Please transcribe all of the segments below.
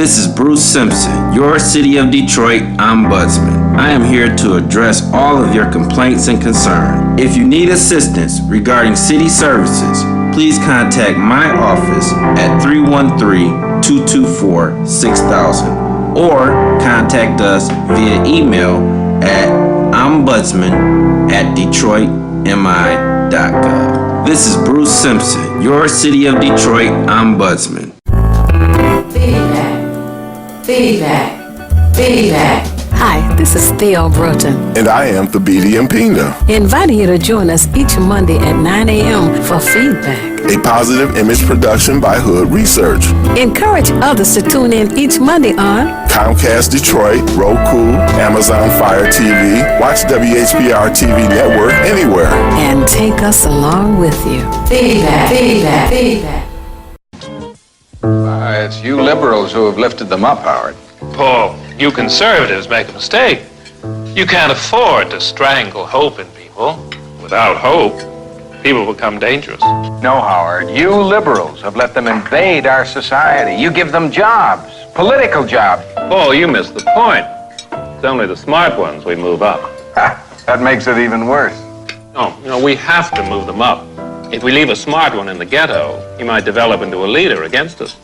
This is Bruce Simpson, your City of Detroit Ombudsman. I am here to address all of your complaints and concerns. If you need assistance regarding city services, please contact my office at 313-224-6000 or contact us via email at ombudsman@detroitmi.gov. This is Bruce Simpson, your City of Detroit Ombudsman. Feedback. Hi, this is Theo Broughton, And I am Thabiti Mpinga, inviting you to join us each Monday at 9 a.m. for feedback. a positive image production by Hood Research. Encourage others to tune in each Monday on Comcast Detroit, Roku, Amazon Fire TV, watch WHPR TV Network anywhere. and take us along with you. Feedback. It's you liberals who have lifted them up, Howard. Paul, you conservatives make a mistake. You can't afford to strangle hope in people. Without hope, people become dangerous. No, Howard, you liberals have let them invade our society. You give them jobs, political jobs. Paul, you missed the point. It's only the smart ones we move up. That makes it even worse. No, we have to move them up. If we leave a smart one in the ghetto, he might develop into a leader against us.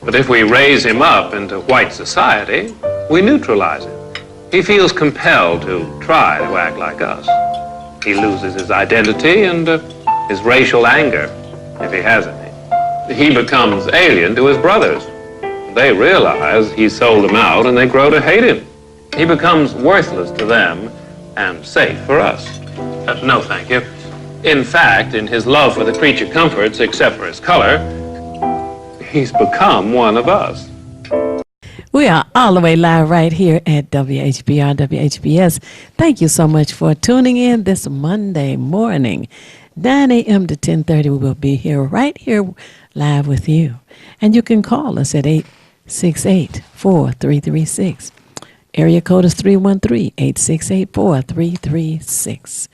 But if we raise him up into white society, we neutralize him. He feels compelled to try to act like us. He loses his identity and his racial anger, if he has any. He becomes alien to his brothers. They realize he sold them out and they grow to hate him. He becomes worthless to them and safe for us. No, thank you. In fact, in his love for the creature comforts, except for his color, he's become one of us. We are all the way live right here at WHBR, WHBS. Thank you so much for tuning in this Monday morning. 9 a.m. to 10:30, we will be here, right here, live with you. And you can call us at 868-4336. Area code is 313-868-4336.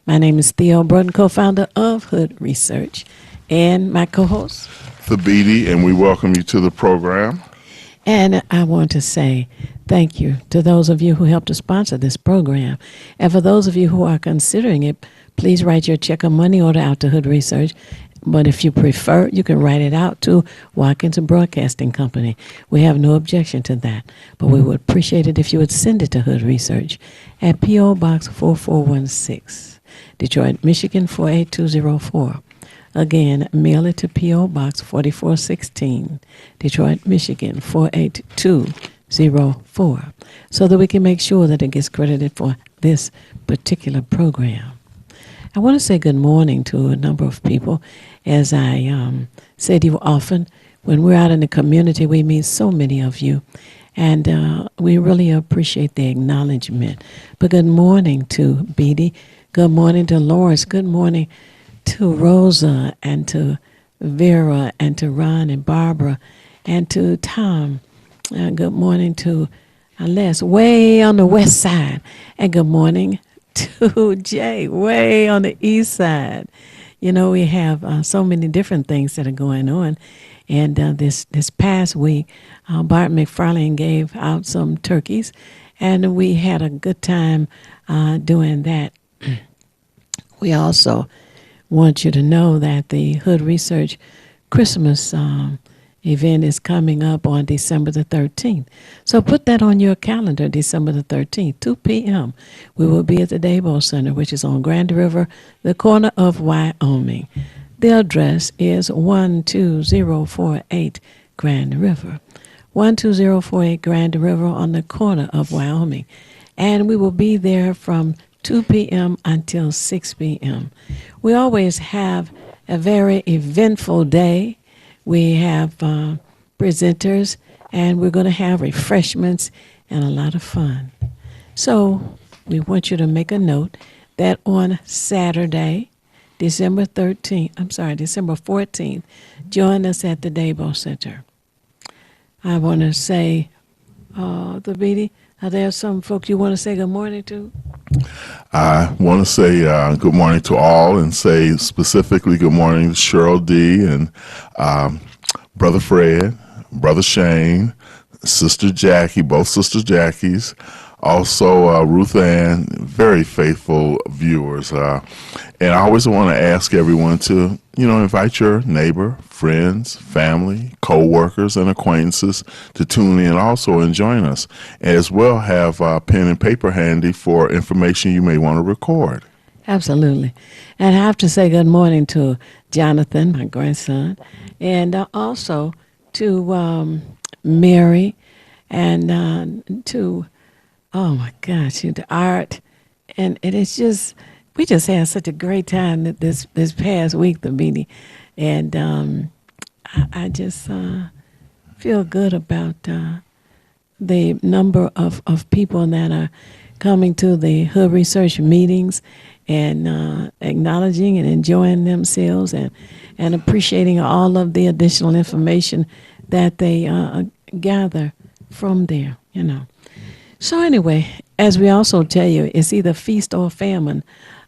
My name is Theo Broughton, co-founder of Hood Research, and my co-host. Thabiti, and we welcome you to the program. And I want to say thank you to those of you who helped to sponsor this program. And for those of you who are considering it, please write your check or money order out to Hood Research. But if you prefer, you can write it out to Watkins Broadcasting Company. We have no objection to that. But we would appreciate it if you would send it to Hood Research at P.O. Box 4416, Detroit, Michigan 48204. Again, mail it to P.O. Box 4416, Detroit, Michigan 48204, so that we can make sure that it gets credited for this particular program. I want to say good morning to a number of people. As I say to you often, when we're out in the community, we meet so many of you, and we really appreciate the acknowledgement. But good morning to Beatty. Good morning to Lawrence. Good morning to Rosa and to Vera and to Ron and Barbara and to Tom. Good morning to Les, way on the west side. And good morning to Jay, way on the east side. You know, we have so many different things that are going on. And this past week, Bart McFarlane gave out some turkeys, and we had a good time doing that. We also want you to know that the Hood Research Christmas event is coming up on December the 13th. So put that on your calendar, December the 13th, 2 p.m. We will be at the Dabo Center, which is on Grand River, the corner of Wyoming. The address is 12048 Grand River. 12048 Grand River on the corner of Wyoming. And we will be there from 2 p.m. until 6 p.m. We always have a very eventful day. We have presenters, and we're going to have refreshments and a lot of fun. So we want you to make a note that on Saturday, December 14th, join us at the Dabo Center. I want to say, Thabiti, are there some folks you want to say good morning to? I want to say good morning to all, and say specifically good morning to Cheryl D. and Brother Fred, Brother Shane, Sister Jackie, both Sister Jackies, also Ruth Ann, very faithful viewers. And I always want to ask everyone to, invite your neighbor, friends, family, co-workers, and acquaintances to tune in also and join us. As well, have pen and paper handy for information you may want to record. Absolutely. And I have to say good morning to Jonathan, my grandson, and also to Mary, and to, oh my gosh, to Art. And it's just, we just had such a great time this past week, the meeting. And I just feel good about the number of people that are coming to the Hood Research meetings and acknowledging and enjoying themselves and appreciating all of the additional information that they gather from there, So anyway, as we also tell you, it's either feast or famine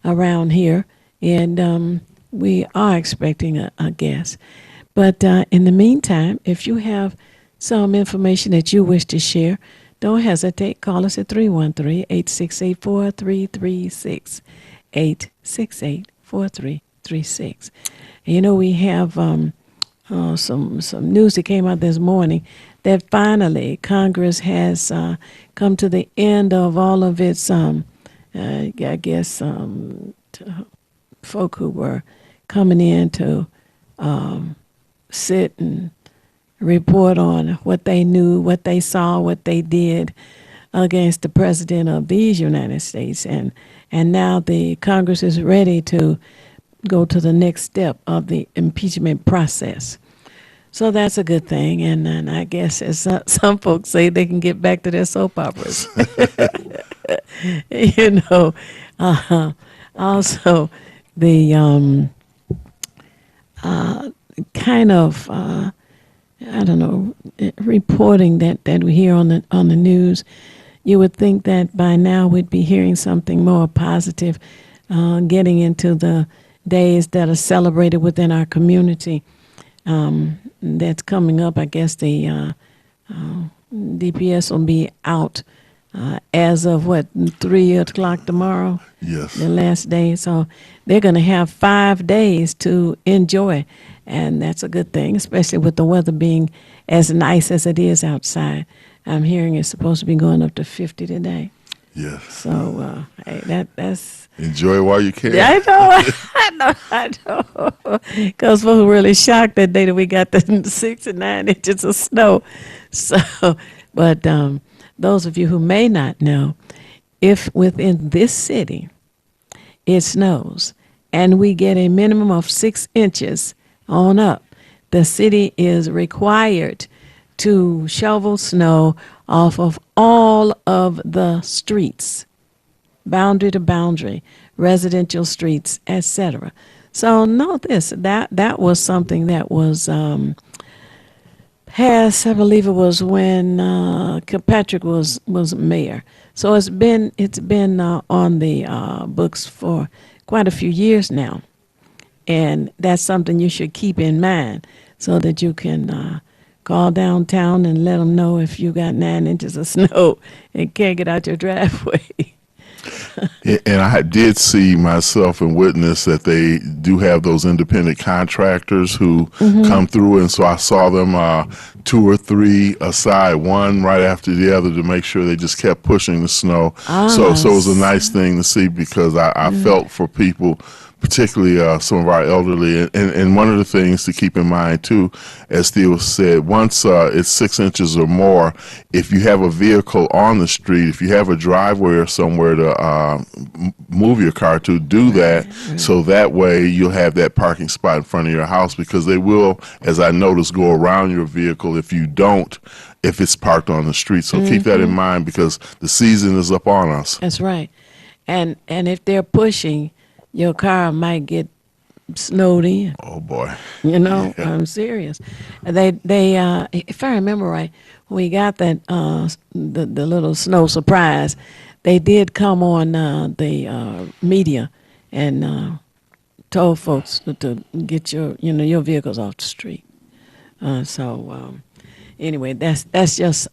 around here, and we are expecting a guest. But in the meantime, if you have some information that you wish to share, don't hesitate. Call us at 313-868-4336, 868-4336. And we have some news that came out this morning that finally Congress has come to the end of all of its, folk who were coming in to sit and report on what they knew, what they saw, what they did against the president of these United States. And now the Congress is ready to go to the next step of the impeachment process. So that's a good thing. And I guess as some folks say, they can get back to their soap operas. Also, the kind of reporting that we hear on the news, you would think that by now we'd be hearing something more positive, getting into the days that are celebrated within our community. That's coming up. I guess the DPS will be out as of 3 o'clock tomorrow. Yes. The last day. So they're going to have 5 days to enjoy. And that's a good thing, especially with the weather being as nice as it is outside. I'm hearing it's supposed to be going up to 50 today. Yes. So hey, that's... Enjoy while you can. I know. Because folks were really shocked that day that we got the 6 and 9 inches of snow. So, but those of you who may not know, if within this city it snows and we get a minimum of 6 inches on up, the city is required to shovel snow off of all of the streets, boundary to boundary, residential streets, etc. So know this, that was something that was passed, I believe it was when Kilpatrick was mayor. So it's been on the books for quite a few years now. And that's something you should keep in mind so that you can call downtown and let them know if you got 9 inches of snow and can't get out your driveway. And I did see myself and witness that they do have those independent contractors who come through, and so I saw them 2 or 3 aside, one right after the other, to make sure they just kept pushing the snow. So it was a nice thing to see, because I felt for people, particularly some of our elderly. And one of the things to keep in mind, too, as Theo said, once it's 6 inches or more, if you have a vehicle on the street, if you have a driveway or somewhere to move your car to, do that, so that way you'll have that parking spot in front of your house, because they will, as I noticed, go around your vehicle if you don't, if it's parked on the street. So keep that in mind, because the season is up on us. That's right. And if they're pushing, your car might get snowed in. Oh boy! Yeah. I'm serious. They if I remember right, when we got that the little snow surprise, they did come on the media and told folks to get your vehicles off the street. So anyway, that's just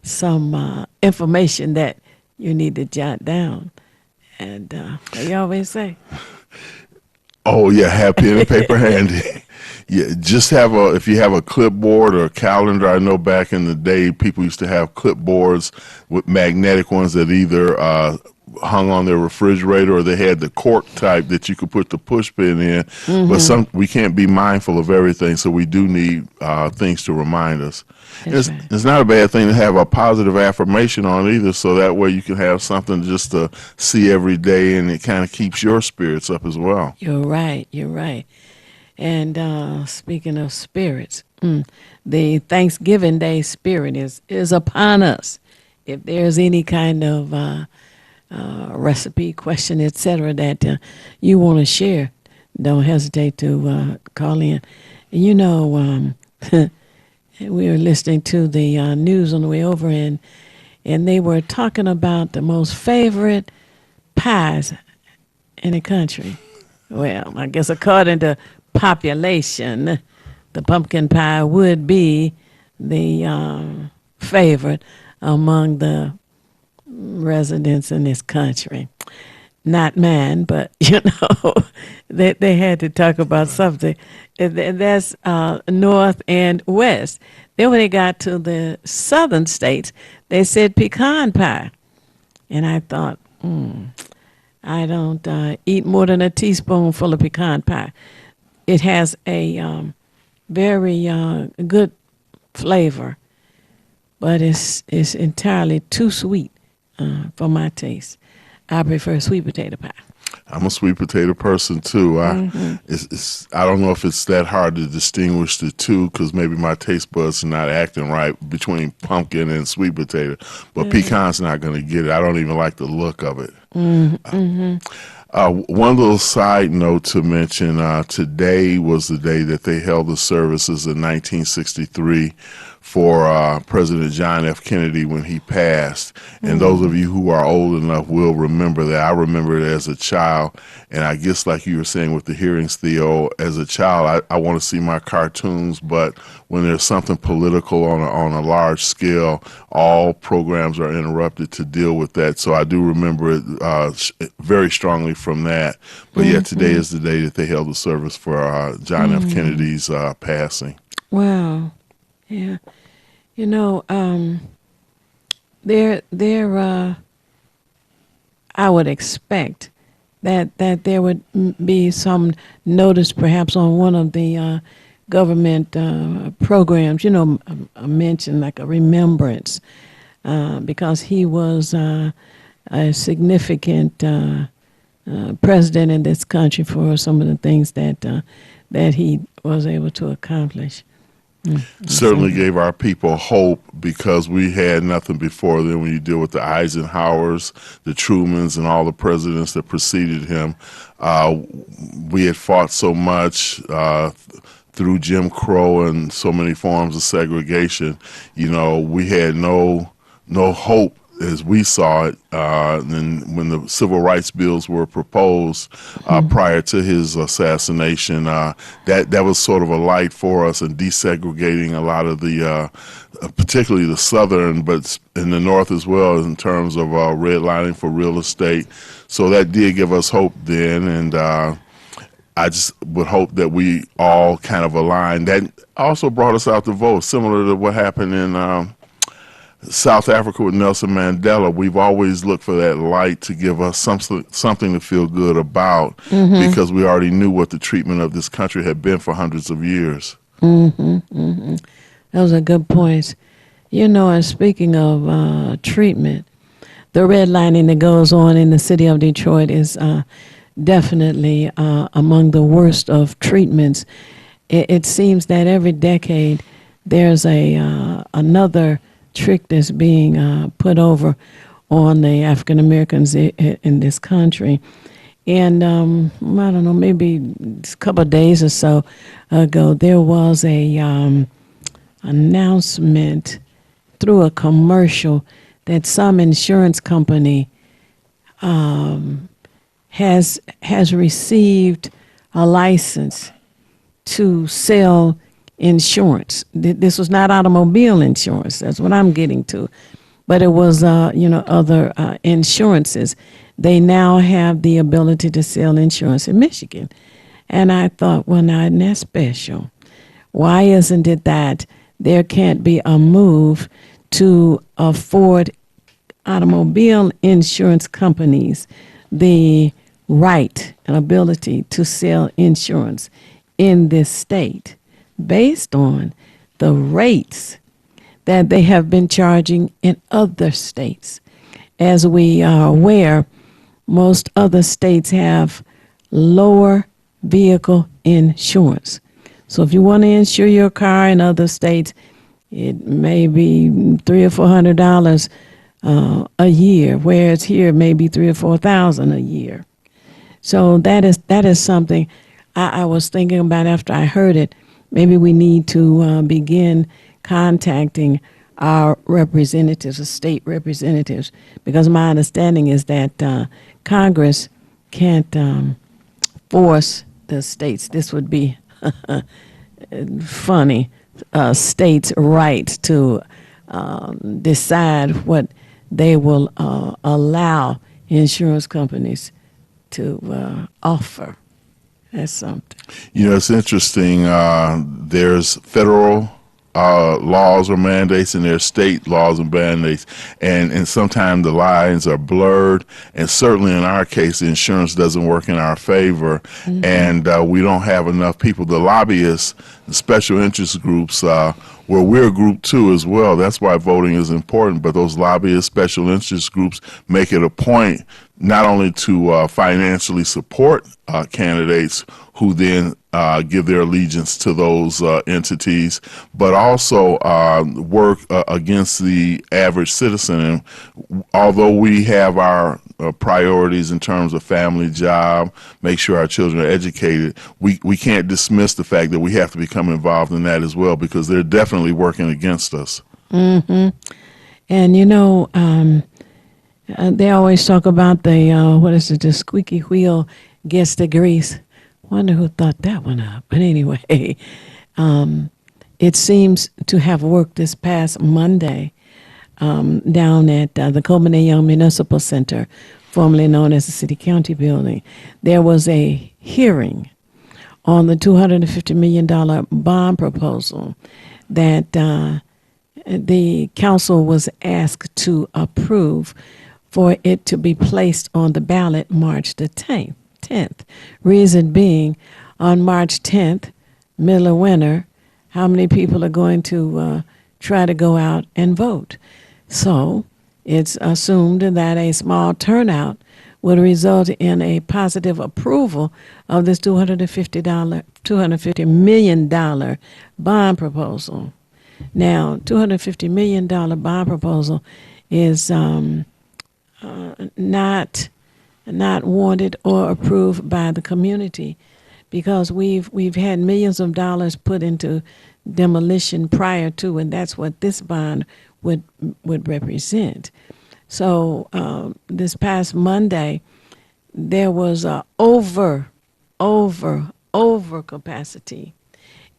some information that you need to jot down. And what you always say. Oh yeah, have pen and paper handy. Yeah, just if you have a clipboard or a calendar. I know back in the day, people used to have clipboards with magnetic ones that either hung on their refrigerator or they had the cork type that you could put the push pin in. But we can't be mindful of everything, so we do need things to remind us. That's right. It's not a bad thing to have a positive affirmation on either, so that way you can have something just to see every day, and it kind of keeps your spirits up as well. You're right. You're right. And speaking of spirits, the Thanksgiving Day spirit is upon us. If there's any kind of recipe, question, etc., that you want to share, don't hesitate to call in. You know, we were listening to the news on the way over, and they were talking about the most favorite pies in the country. Well, I guess according to population, the pumpkin pie would be the favorite among the residents in this country. Not mine, but you know, they had to talk about something. That's north and west. Then when they got to the southern states, they said pecan pie, and I thought, I don't eat more than a teaspoonful of pecan pie. It has a very good flavor, but it's entirely too sweet for my taste. I prefer sweet potato pie. I'm a sweet potato person too. I don't know if it's that hard to distinguish the two because maybe my taste buds are not acting right between pumpkin and sweet potato. But pecan's not going to get it. I don't even like the look of it. One little side note to mention, today was the day that they held the services in 1963 for President John F. Kennedy when he passed. And those of you who are old enough will remember that. I remember it as a child. And I guess like you were saying with the hearings, Theo, as a child, I want to see my cartoons. But when there's something political on a large scale, all programs are interrupted to deal with that. So I do remember it very strongly from that. But yeah, today is the day that they held the service for John F. Kennedy's passing. Wow. Yeah. You know, I would expect that there would be some notice perhaps on one of the government programs, you know, a mention like a remembrance, because he was a significant president in this country for some of the things that he was able to accomplish. Certainly gave our people hope because we had nothing before then. When you deal with the Eisenhowers, the Trumans, and all the presidents that preceded him, we had fought so much through Jim Crow and so many forms of segregation. You know, we had no hope as we saw it. And when the civil rights bills were proposed prior to his assassination, that was sort of a light for us in desegregating a lot of the, particularly the southern, but in the north as well, in terms of redlining for real estate. So that did give us hope then, and I just would hope that we all kind of align. That also brought us out to vote, similar to what happened in South Africa with Nelson Mandela. We've always looked for that light to give us something to feel good about, because we already knew what the treatment of this country had been for hundreds of years. Those are good points. You know, and speaking of treatment, the redlining that goes on in the city of Detroit is definitely among the worst of treatments. It seems that every decade there's another trick that's being put over on the African Americans in this country. And I don't know, maybe a couple of days or so ago, there was a announcement through a commercial that some insurance company has received a license to sell insurance. This was not automobile insurance. That's what I'm getting to. But it was, other insurances. They now have the ability to sell insurance in Michigan. And I thought, well, now, isn't that special? Why isn't it that there can't be a move to afford automobile insurance companies the right and ability to sell insurance in this state based on the rates that they have been charging in other states? As we are aware, most other states have lower vehicle insurance. So if you want to insure your car in other states, it may be $300 or $400 a year, whereas here it may be $3,000 or $4,000 a year. So that is something I was thinking about after I heard it. Maybe we need to begin contacting our representatives, the state representatives, because my understanding is that Congress can't force the states. This would be funny. States' right to decide what they will allow insurance companies to offer. That's something. It's interesting. There's federal laws or mandates, and there's state laws and mandates, and sometimes the lines are blurred. And certainly in our case, the insurance doesn't work in our favor, and we don't have enough people. The lobbyists, the special interest groups, where we're a group too as well. That's why voting is important. But those lobbyists, special interest groups, make it a point not only to financially support candidates who then give their allegiance to those entities, but also work against the average citizen. And although we have our priorities in terms of family, job, make sure our children are educated, we can't dismiss the fact that we have to become involved in that as well, because they're definitely working against us. And they always talk about the squeaky wheel gets the grease. Wonder who thought that one up. But anyway, it seems to have worked this past Monday down at the Coleman A. Young Municipal Center, formerly known as the City County Building. There was a hearing on the $250 million bond proposal that the council was asked to approve for it to be placed on the ballot March the 10th. Reason being, on March 10th, middle of winter, how many people are going to try to go out and vote? So it's assumed that a small turnout would result in a positive approval of this $250 million bond proposal. Now, $250 million bond proposal is not wanted or approved by the community, because we've had millions of dollars put into demolition prior to, and that's what this bond would represent. So this past Monday, there was a over capacity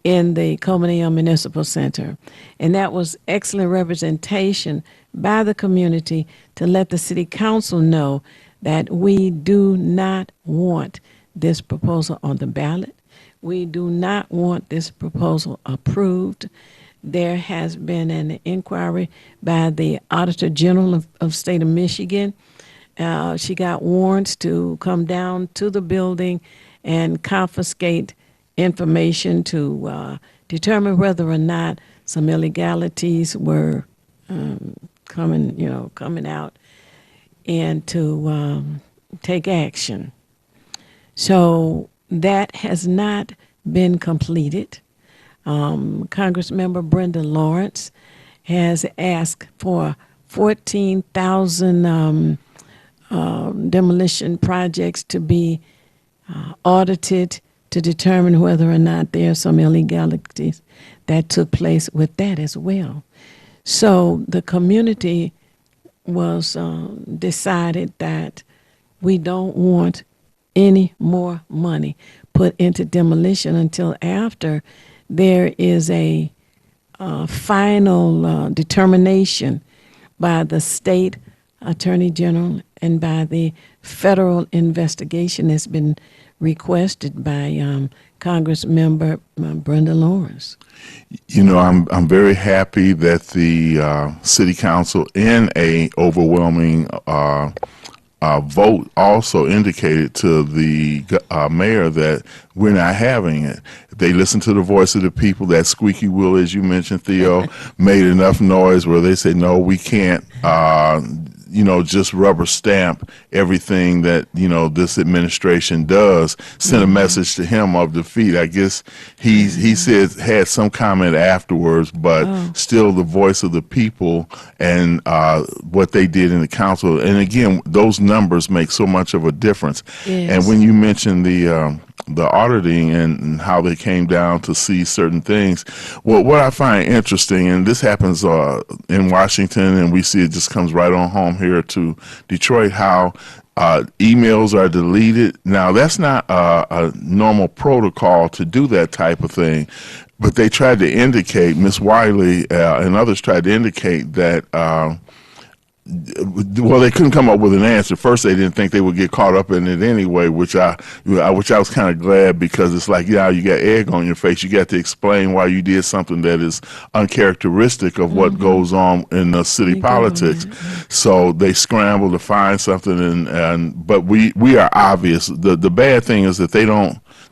in the Coleman A. Young Municipal Center, and that was excellent representation by the community to let the city council know that we do not want this proposal on the ballot. We do not want this proposal approved. There has been an inquiry by the Auditor General of State of Michigan. She got warrants to come down to the building and confiscate information to determine whether or not some illegalities were coming out, and to take action. So that has not been completed. Congressmember Brenda Lawrence has asked for 14,000 demolition projects to be audited to determine whether or not there are some illegalities that took place with that as well. So the community was decided that we don't want any more money put into demolition until after there is a final determination by the state attorney general and by the federal investigation that's been requested by Congress member Brenda Lawrence. You know, I'm very happy that the city council, in a overwhelming vote, also indicated to the mayor that we're not having it. They listened to the voice of the people. That squeaky wheel, as you mentioned, Theo, made enough noise where they said, no, we can't, just rubber stamp everything that, this administration does, send a message to him of defeat. I guess he said, had some comment afterwards, but still the voice of the people and what they did in the council. And again, those numbers make so much of a difference. Yes. And when you mentioned the auditing and how they came down to see certain things. Well, what I find interesting, and this happens in Washington, and we see it just comes right on home here to Detroit, how emails are deleted. Now, that's not a normal protocol to do that type of thing, but they tried to indicate, Ms. Wiley and others tried to indicate that well, they couldn't come up with an answer. First, they didn't think they would get caught up in it anyway, which I was kind of glad, because it's like, yeah, you got egg on your face. You got to explain why you did something that is uncharacteristic of what goes on in the city politics. So they scrambled to find something, but we are obvious. The bad thing is that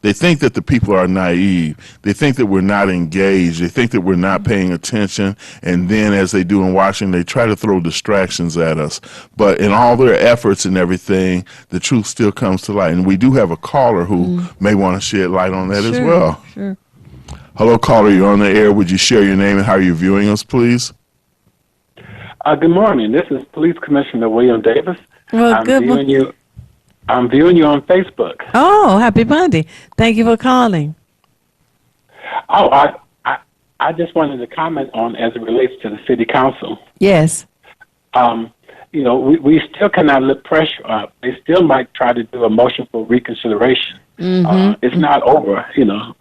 they think that the people are naive. They think that we're not engaged. They think that we're not paying attention. And then, as they do in Washington, they try to throw distractions at us. But in all their efforts and everything, the truth still comes to light. And we do have a caller who may want to shed light on that as well. Sure. Hello, caller. You're on the air. Would you share your name and how you're viewing us, please? Good morning. This is Police Commissioner William Davis. Well, good morning. I'm viewing you on Facebook. Oh, happy Monday. Thank you for calling. Oh, I just wanted to comment on as it relates to the city council. Yes. We still cannot let pressure up. They still might try to do a motion for reconsideration. It's not over,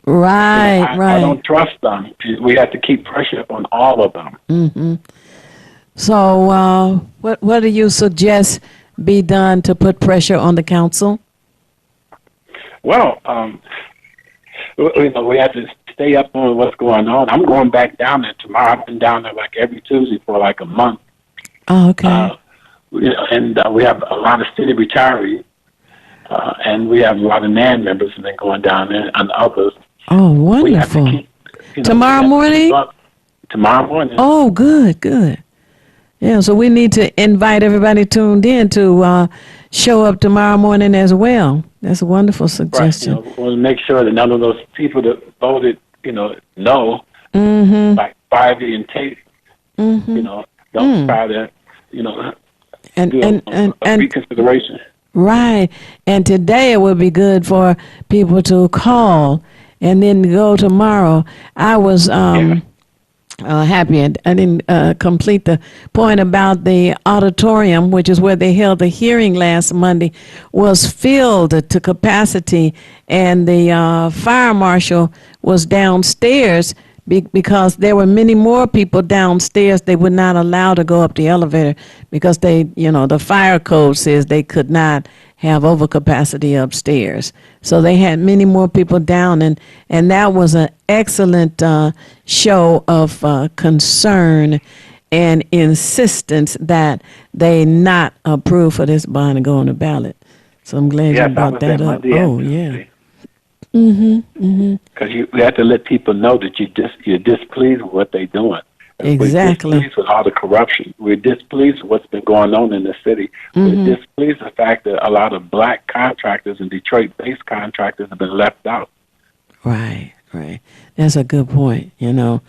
Right, I don't trust them. We have to keep pressure on all of them. So what do you suggest be done to put pressure on the council? Well, we have to stay up on what's going on. I'm going back down there tomorrow. I've been down there like every Tuesday for like a month. Oh, okay. And we have a lot of city retirees, and we have a lot of NAN members and then going down there and others. Oh, wonderful. Tomorrow morning? Tomorrow morning. Oh, good. Yeah, so we need to invite everybody tuned in to show up tomorrow morning as well. That's a wonderful suggestion. Right. We'll make sure that none of those people that voted, no, like Spivey and Tate, don't try to, and reconsideration. Right. And today it would be good for people to call and then go tomorrow. I was happy. I didn't complete the point about the auditorium, which is where they held the hearing last Monday, was filled to capacity, and the fire marshal was downstairs because there were many more people downstairs. They would not allow to go up the elevator because the fire code says they could not have overcapacity upstairs. So they had many more people down, and that was an excellent show of concern and insistence that they not approve for this bond and go on the ballot. So I'm glad you brought that up. Oh, yeah. Because we have to let people know that you're displeased with what they're doing. Exactly. We're displeased with all the corruption. We're displeased with what's been going on in the city. We're displeased with the fact that a lot of black contractors and Detroit-based contractors have been left out. Right. That's a good point, And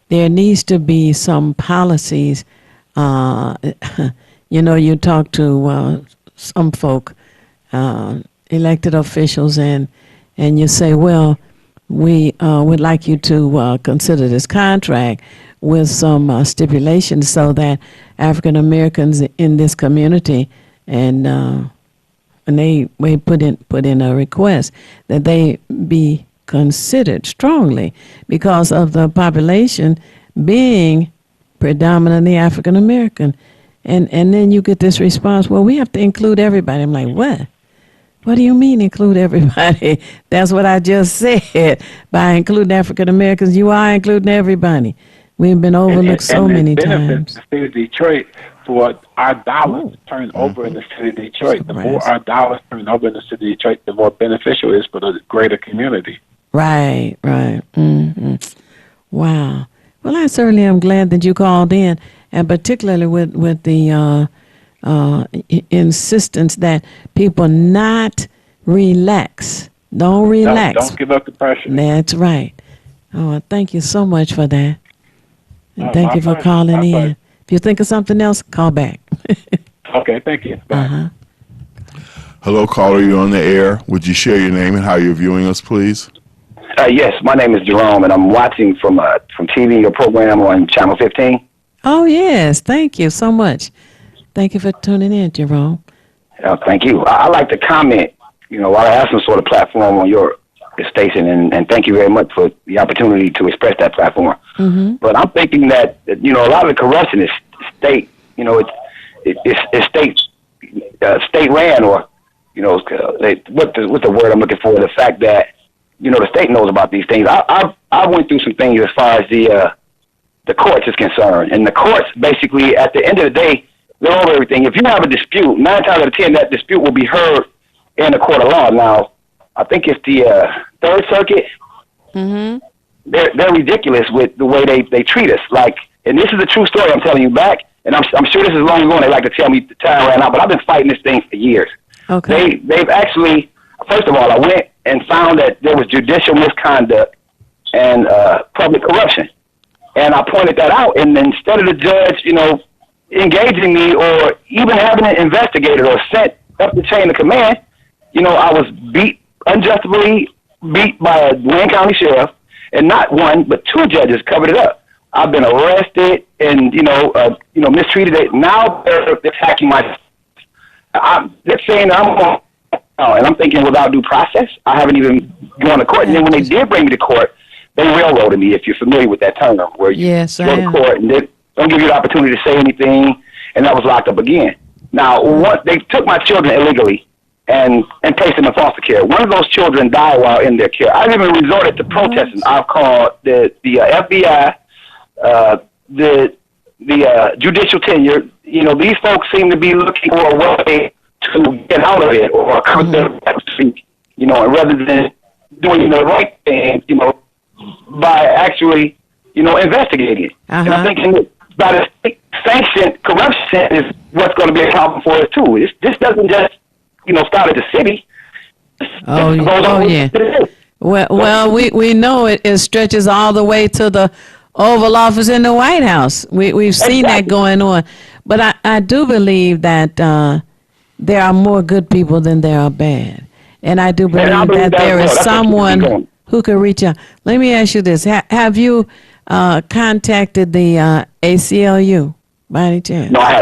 there needs to be some policies. You talk to some folk, elected officials, and you say, well, we would like you to consider this contract with some stipulations so that African Americans in this community and they put in a request that they be considered strongly because of the population being predominantly African American. And then you get this response, well, we have to include everybody. I'm like, what? What do you mean include everybody? That's what I just said. By including African Americans, you are including everybody. We've been overlooked so many times. The city of Detroit for our dollars to turn over in the city of Detroit. The more our dollars turn over in the city of Detroit, the more beneficial it is for the greater community. Right. Mm-hmm. Wow. Well, I certainly am glad that you called in, and particularly with the insistence that people not relax. Don't relax. Don't give up the pressure. That's right. Oh, thank you so much for that. And thank you for pleasure. calling My in. pleasure. If you think of something else, call back. Okay, thank you. Bye. Hello, caller. You're on the air. Would you share your name and how you're viewing us, please? Yes, my name is Jerome, and I'm watching from TV your program on Channel 15. Oh, yes. Thank you so much. Thank you for tuning in, Jerome. Thank you. I like to comment, while I have some sort of platform on your station, and thank you very much for the opportunity to express that platform. Mm-hmm. But I'm thinking that, a lot of the corruption is state, it's state ran, or, what's the word I'm looking for? The fact that, the state knows about these things. I went through some things as far as the courts is concerned, and the courts basically, at the end of the day, they over everything. If you have a dispute, 9 times out of 10, that dispute will be heard in the court of law. Now, I think it's the Third Circuit. Mm-hmm. They're ridiculous with the way they treat us. Like, and this is a true story I'm telling you back, and I'm sure this is long ago, and they like to tell me the time ran out, but I've been fighting this thing for years. Okay. They've actually, first of all, I went and found that there was judicial misconduct and public corruption. And I pointed that out, and instead of the judge, engaging me or even having it investigated or sent up the chain of command, I was unjustly beat by a Wayne County sheriff, and not one, but 2 judges covered it up. I've been arrested and, mistreated. Now they're attacking my. They're saying I'm on, and I'm thinking without due process. I haven't even gone to court. And then when they did bring me to court, they railroaded me, if you're familiar with that term, where you go to court and they don't give you the opportunity to say anything, and that was locked up again. Now, once they took my children illegally and placed them in foster care. One of those children died while in their care. I've even resorted to protesting. I've called the FBI, the judicial tenure. These folks seem to be looking for a way to get out of it or come to speak, and rather than doing the right thing, by actually, investigating it. And I'm thinking that by the state sanctioned corruption is what's going to be a problem for us too. This doesn't just, start at the city. Yeah. Well, we know it stretches all the way to the Oval Office in the White House. We've seen that going on. But I do believe that there are more good people than there are bad. And I do believe that there is someone who can reach out. Let me ask you this. Have you contacted the ACLU by any chance? No, I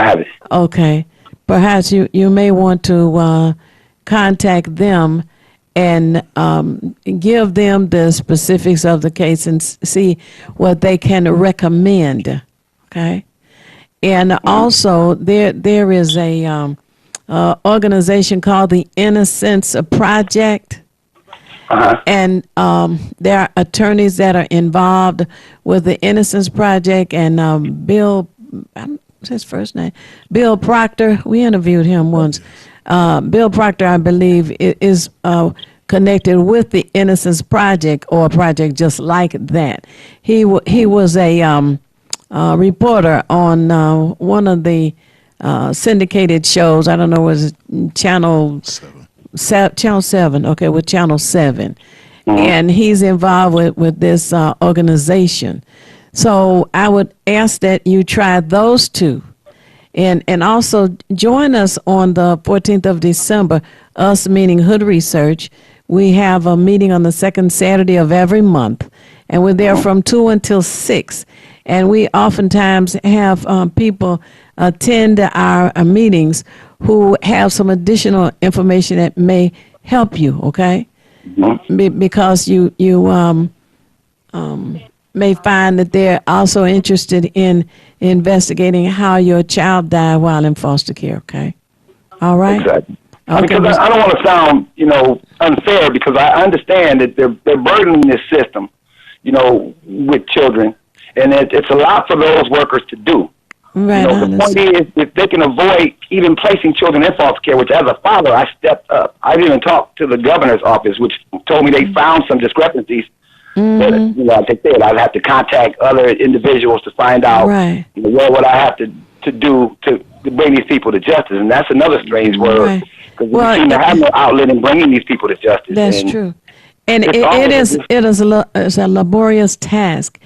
haven't. Okay. Perhaps you may want to contact them and give them the specifics of the case and see what they can recommend. Okay. And also there is a organization called the Innocence Project. And there are attorneys that are involved with the Innocence Project, and Bill, what's his first name? Bill Proctor. We interviewed him once. Bill Proctor, I believe, is connected with the Innocence Project, or a project just like that. He was a reporter on one of the syndicated shows. I don't know, was it Channel 7, okay, with Channel 7. And he's involved with this organization. So I would ask that you try those two. And also join us on the 14th of December, us meaning Hood Research. We have a meeting on the second Saturday of every month, and we're there from 2 until 6. And we oftentimes have people attend our meetings who have some additional information that may help you, okay? because you may find that they're also interested in investigating how your child died while in foster care. Okay, all right. Exactly. Okay, Because I don't want to sound, unfair, because I understand that they're burdening this system, with children, and it's a lot for those workers to do. Right. The point is, if they can avoid even placing children in foster care, which as a father, I stepped up. I even talked to the governor's office, which told me they found some discrepancies. But, like I said, I'd have to contact other individuals to find out what would I have to do to bring these people to justice. And that's another strange word, because we seem to have no outlet in bringing these people to justice. That's true. And it is a laborious task.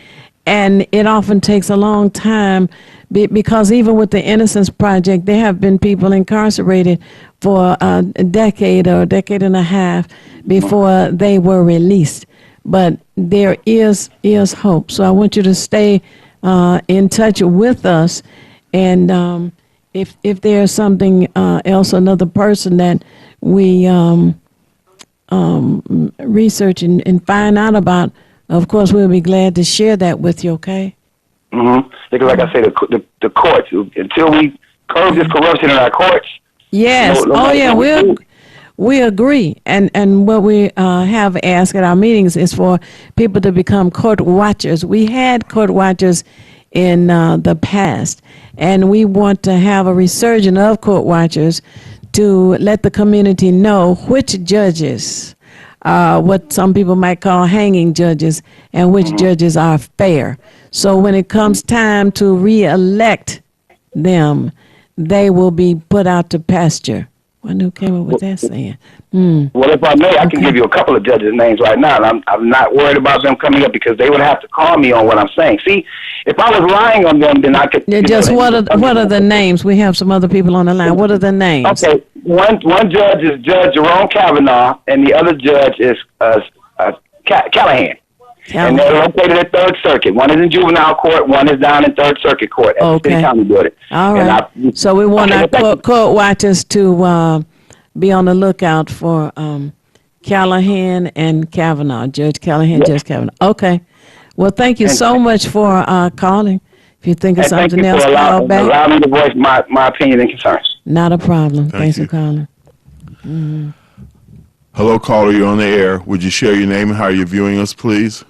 And it often takes a long time because even with the Innocence Project, there have been people incarcerated for a decade or a decade and a half before they were released. But there is hope. So I want you to stay in touch with us. And if there's something else, another person that we research and find out about, of course, we'll be glad to share that with you, okay? Mm-hmm. Because like I say, the courts, until we curb this corruption in our courts. Yes. We agree. And what we have asked at our meetings is for people to become court watchers. We had court watchers in the past, and we want to have a resurgence of court watchers to let the community know which judges, what some people might call hanging judges, and which judges are fair. So when it comes time to re-elect them, they will be put out to pasture. I knew came up with that saying. Well, if I may, I can give you a couple of judges' names right now. And I'm not worried about them coming up because they would have to call me on what I'm saying. See, if I was lying on them, then I could. What are the names? We have some other people on the line. What are the names? Okay, one judge is Judge Jerome Kavanaugh, and the other judge is Callahan. And they're located at Third Circuit. One is in juvenile court, one is down in Third Circuit Court at the City County Building. All right. So we want our court watchers to be on the lookout for Callahan and Kavanaugh, Judge Callahan, Judge Kavanaugh. Okay. Well, thank you so much for calling. If you think of something else, call back. Allow me to voice my opinion and concerns. Not a problem. Thanks for calling. Mm-hmm. Hello, caller. You're on the air. Would you share your name and how you're viewing us, please?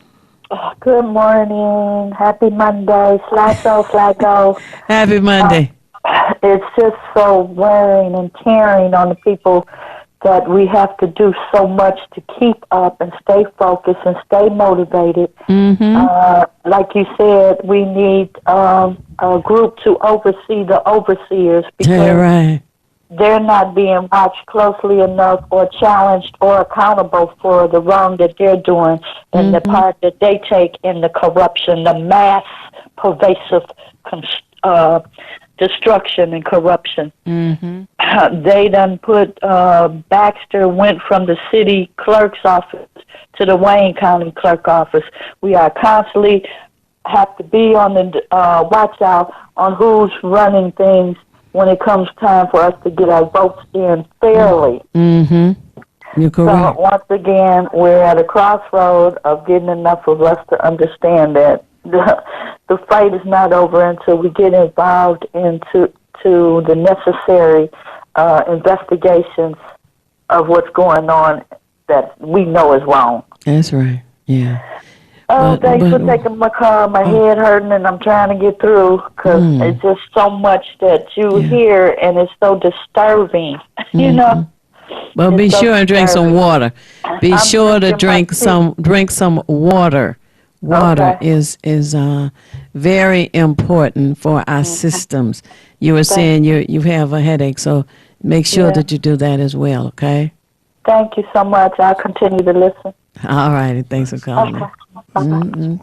Good morning. Happy Monday. Flacco. Happy Monday. It's just so wearing and tearing on the people that we have to do so much to keep up and stay focused and stay motivated. Mm-hmm. Like you said, we need a group to oversee the overseers because they're not being watched closely enough or challenged or accountable for the wrong that they're doing and the part that they take in the corruption, the mass pervasive destruction and corruption. Mm-hmm. They done put, Baxter went from the city clerk's office to the Wayne County clerk office. We are constantly have to be on the watch out on who's running things when it comes time for us to get our votes in fairly. Mm-hmm. You're correct. So once again, we're at a crossroad of getting enough of us to understand that the fight is not over until we get involved into the necessary investigations of what's going on that we know is wrong. That's right. Yeah. Thanks for taking my call. My head hurting, and I'm trying to get through because it's just so much that you hear, and it's so disturbing. You know. Well, be sure and drink some water. Be sure to drink some water. Water is very important for our systems. You were saying you have a headache, so make sure that you do that as well. Okay. Thank you so much. I'll continue to listen. All righty. Thanks for calling. Okay.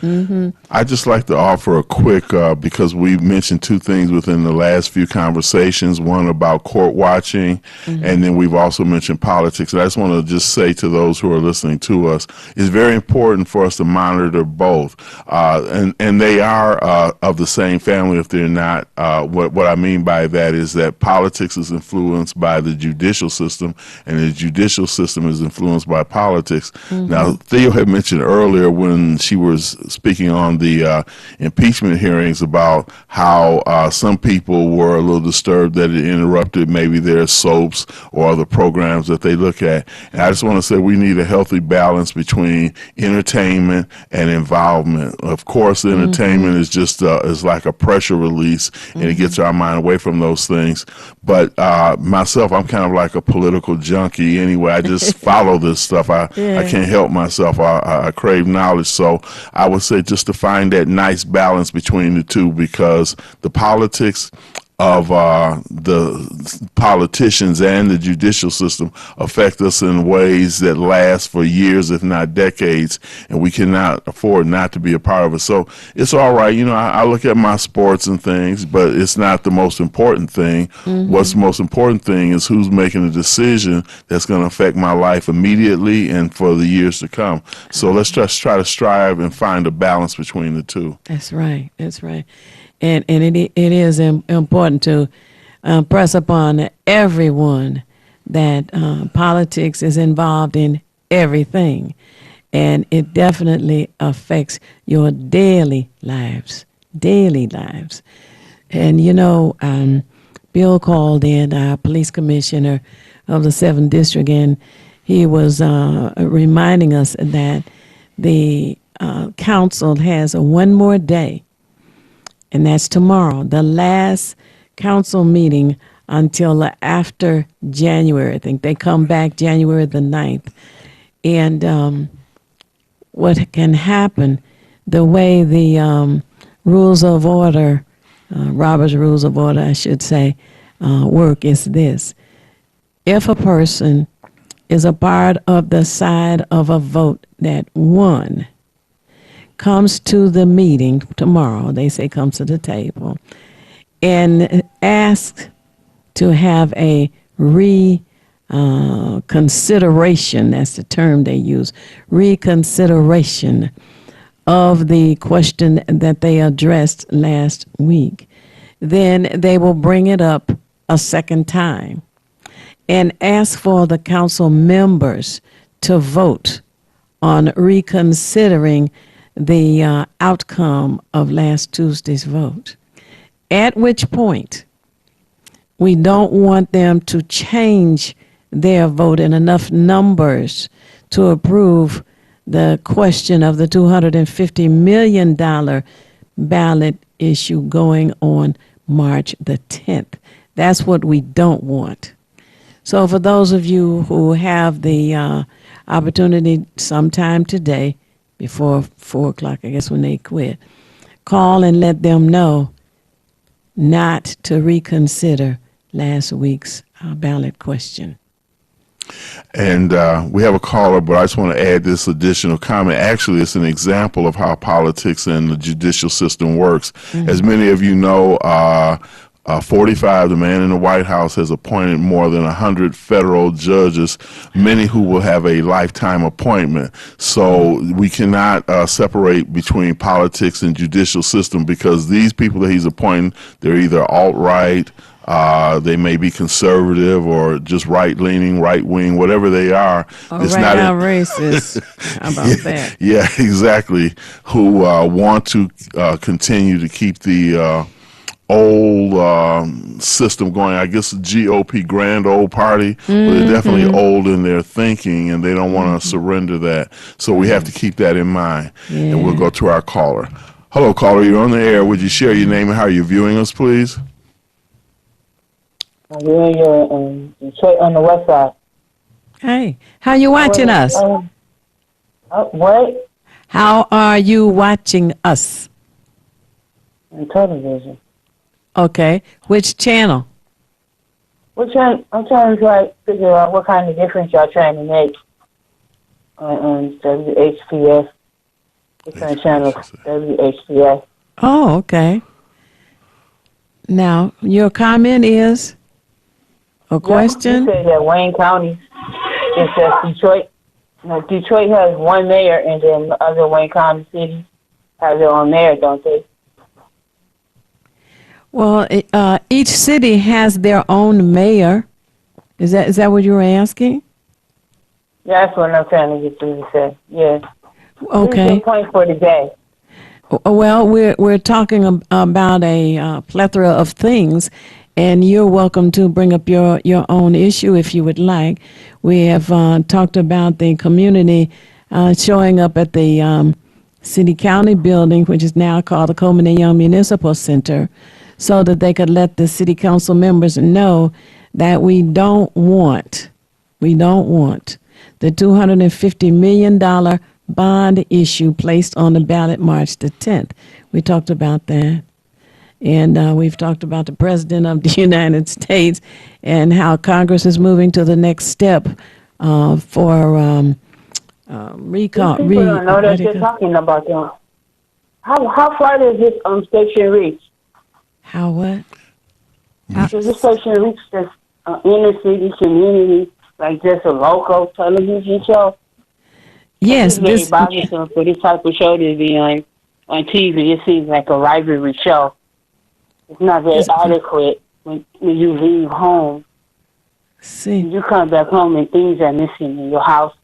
I'd just like to offer a quick, because we've mentioned two things within the last few conversations, one about court watching, and then we've also mentioned politics. And I just want to just say to those who are listening to us, it's very important for us to monitor both. And they are of the same family if they're not. What I mean by that is that politics is influenced by the judicial system, and the judicial system is influenced by politics. Now, Theo had mentioned earlier when she was speaking on the impeachment hearings about how some people were a little disturbed that it interrupted maybe their soaps or other programs that they look at. And I just want to say we need a healthy balance between entertainment and involvement. Of course, entertainment is just is like a pressure release, and it gets our mind away from those things. But myself, I'm kind of like a political junkie anyway. I just follow this stuff. I can't help myself. I crave knowledge. So I would say just to find that nice balance between the two, because the politics of the politicians and the judicial system affect us in ways that last for years, if not decades, and we cannot afford not to be a part of it. So it's all right. You know, I look at my sports and things, but it's not the most important thing. What's the most important thing is who's making a decision that's going to affect my life immediately and for the years to come. So let's just try to strive and find a balance between the two. That's right. That's right. And it is important to press upon everyone that politics is involved in everything. And it definitely affects your daily lives. And, you know, Bill called in, our police commissioner of the 7th District, and he was reminding us that the council has one more day, and that's tomorrow, the last council meeting until after January. I think they come back January the 9th. And what can happen, the way the rules of order, Robert's Rules of Order, I should say, work is this. If a person is a part of the side of a vote that won, comes to the meeting tomorrow, they say comes to the table, and asks to have a reconsideration, that's the term they use, reconsideration of the question that they addressed last week, then they will bring it up a second time and ask for the council members to vote on reconsidering the outcome of last Tuesday's vote, at which point we don't want them to change their vote in enough numbers to approve the question of the $250 million ballot issue going on March the 10th. That's what we don't want. So for those of you who have the opportunity sometime today, before 4 o'clock, I guess when they quit, call and let them know not to reconsider last week's ballot question. And we have a caller, but I just want to add this additional comment. Actually, it's an example of how politics and the judicial system works. As many of you know, 45, the man in the White House, has appointed more than 100 federal judges, many who will have a lifetime appointment. So we cannot separate between politics and judicial system, because these people that he's appointing, they're either alt-right, they may be conservative or just right-leaning, right-wing, whatever they are. Or it's right now racist. How about that? Yeah, exactly. Who want to continue to keep the old system going. I guess the GOP, grand old party, but they're definitely old in their thinking, and they don't want to surrender that. So we have to keep that in mind. And we'll go to our caller. Hello, caller. You're on the air. Would you share your name and how you're viewing us, please? I'm viewing you Detroit on the west side. Hey, how you watching us? What? How are you watching us? On television. Okay. Which channel? I'm trying to figure out what kind of difference y'all trying to make on WHPS. It's on channel WHCS. Oh, okay. Now, your comment is a question? You said that Wayne County, it says Detroit. Now, Detroit has one mayor, and then the other Wayne County cities have their own mayor, don't they? Well, each city has their own mayor. Is that what you were asking? That's what I'm trying to get you to say. Yes. Okay. What's your point for today? Well, we're talking about a plethora of things, and you're welcome to bring up your own issue if you would like. We have talked about the community showing up at the city-county building, which is now called the Coleman and Young Municipal Center, so that they could let the city council members know that we don't want the $250 million bond issue placed on the ballot March the 10th. We talked about that. And we've talked about the President of the United States and how Congress is moving to the next step for recall. People don't know that you're talking about them. How far does this station reach? How what? Does this station reach this inner city community, like just a local television show? Yes. It's very bothersome for this type of show to be on TV. It seems like a rivalry show. It's not very adequate when you leave home. See. You come back home and things are missing in your house.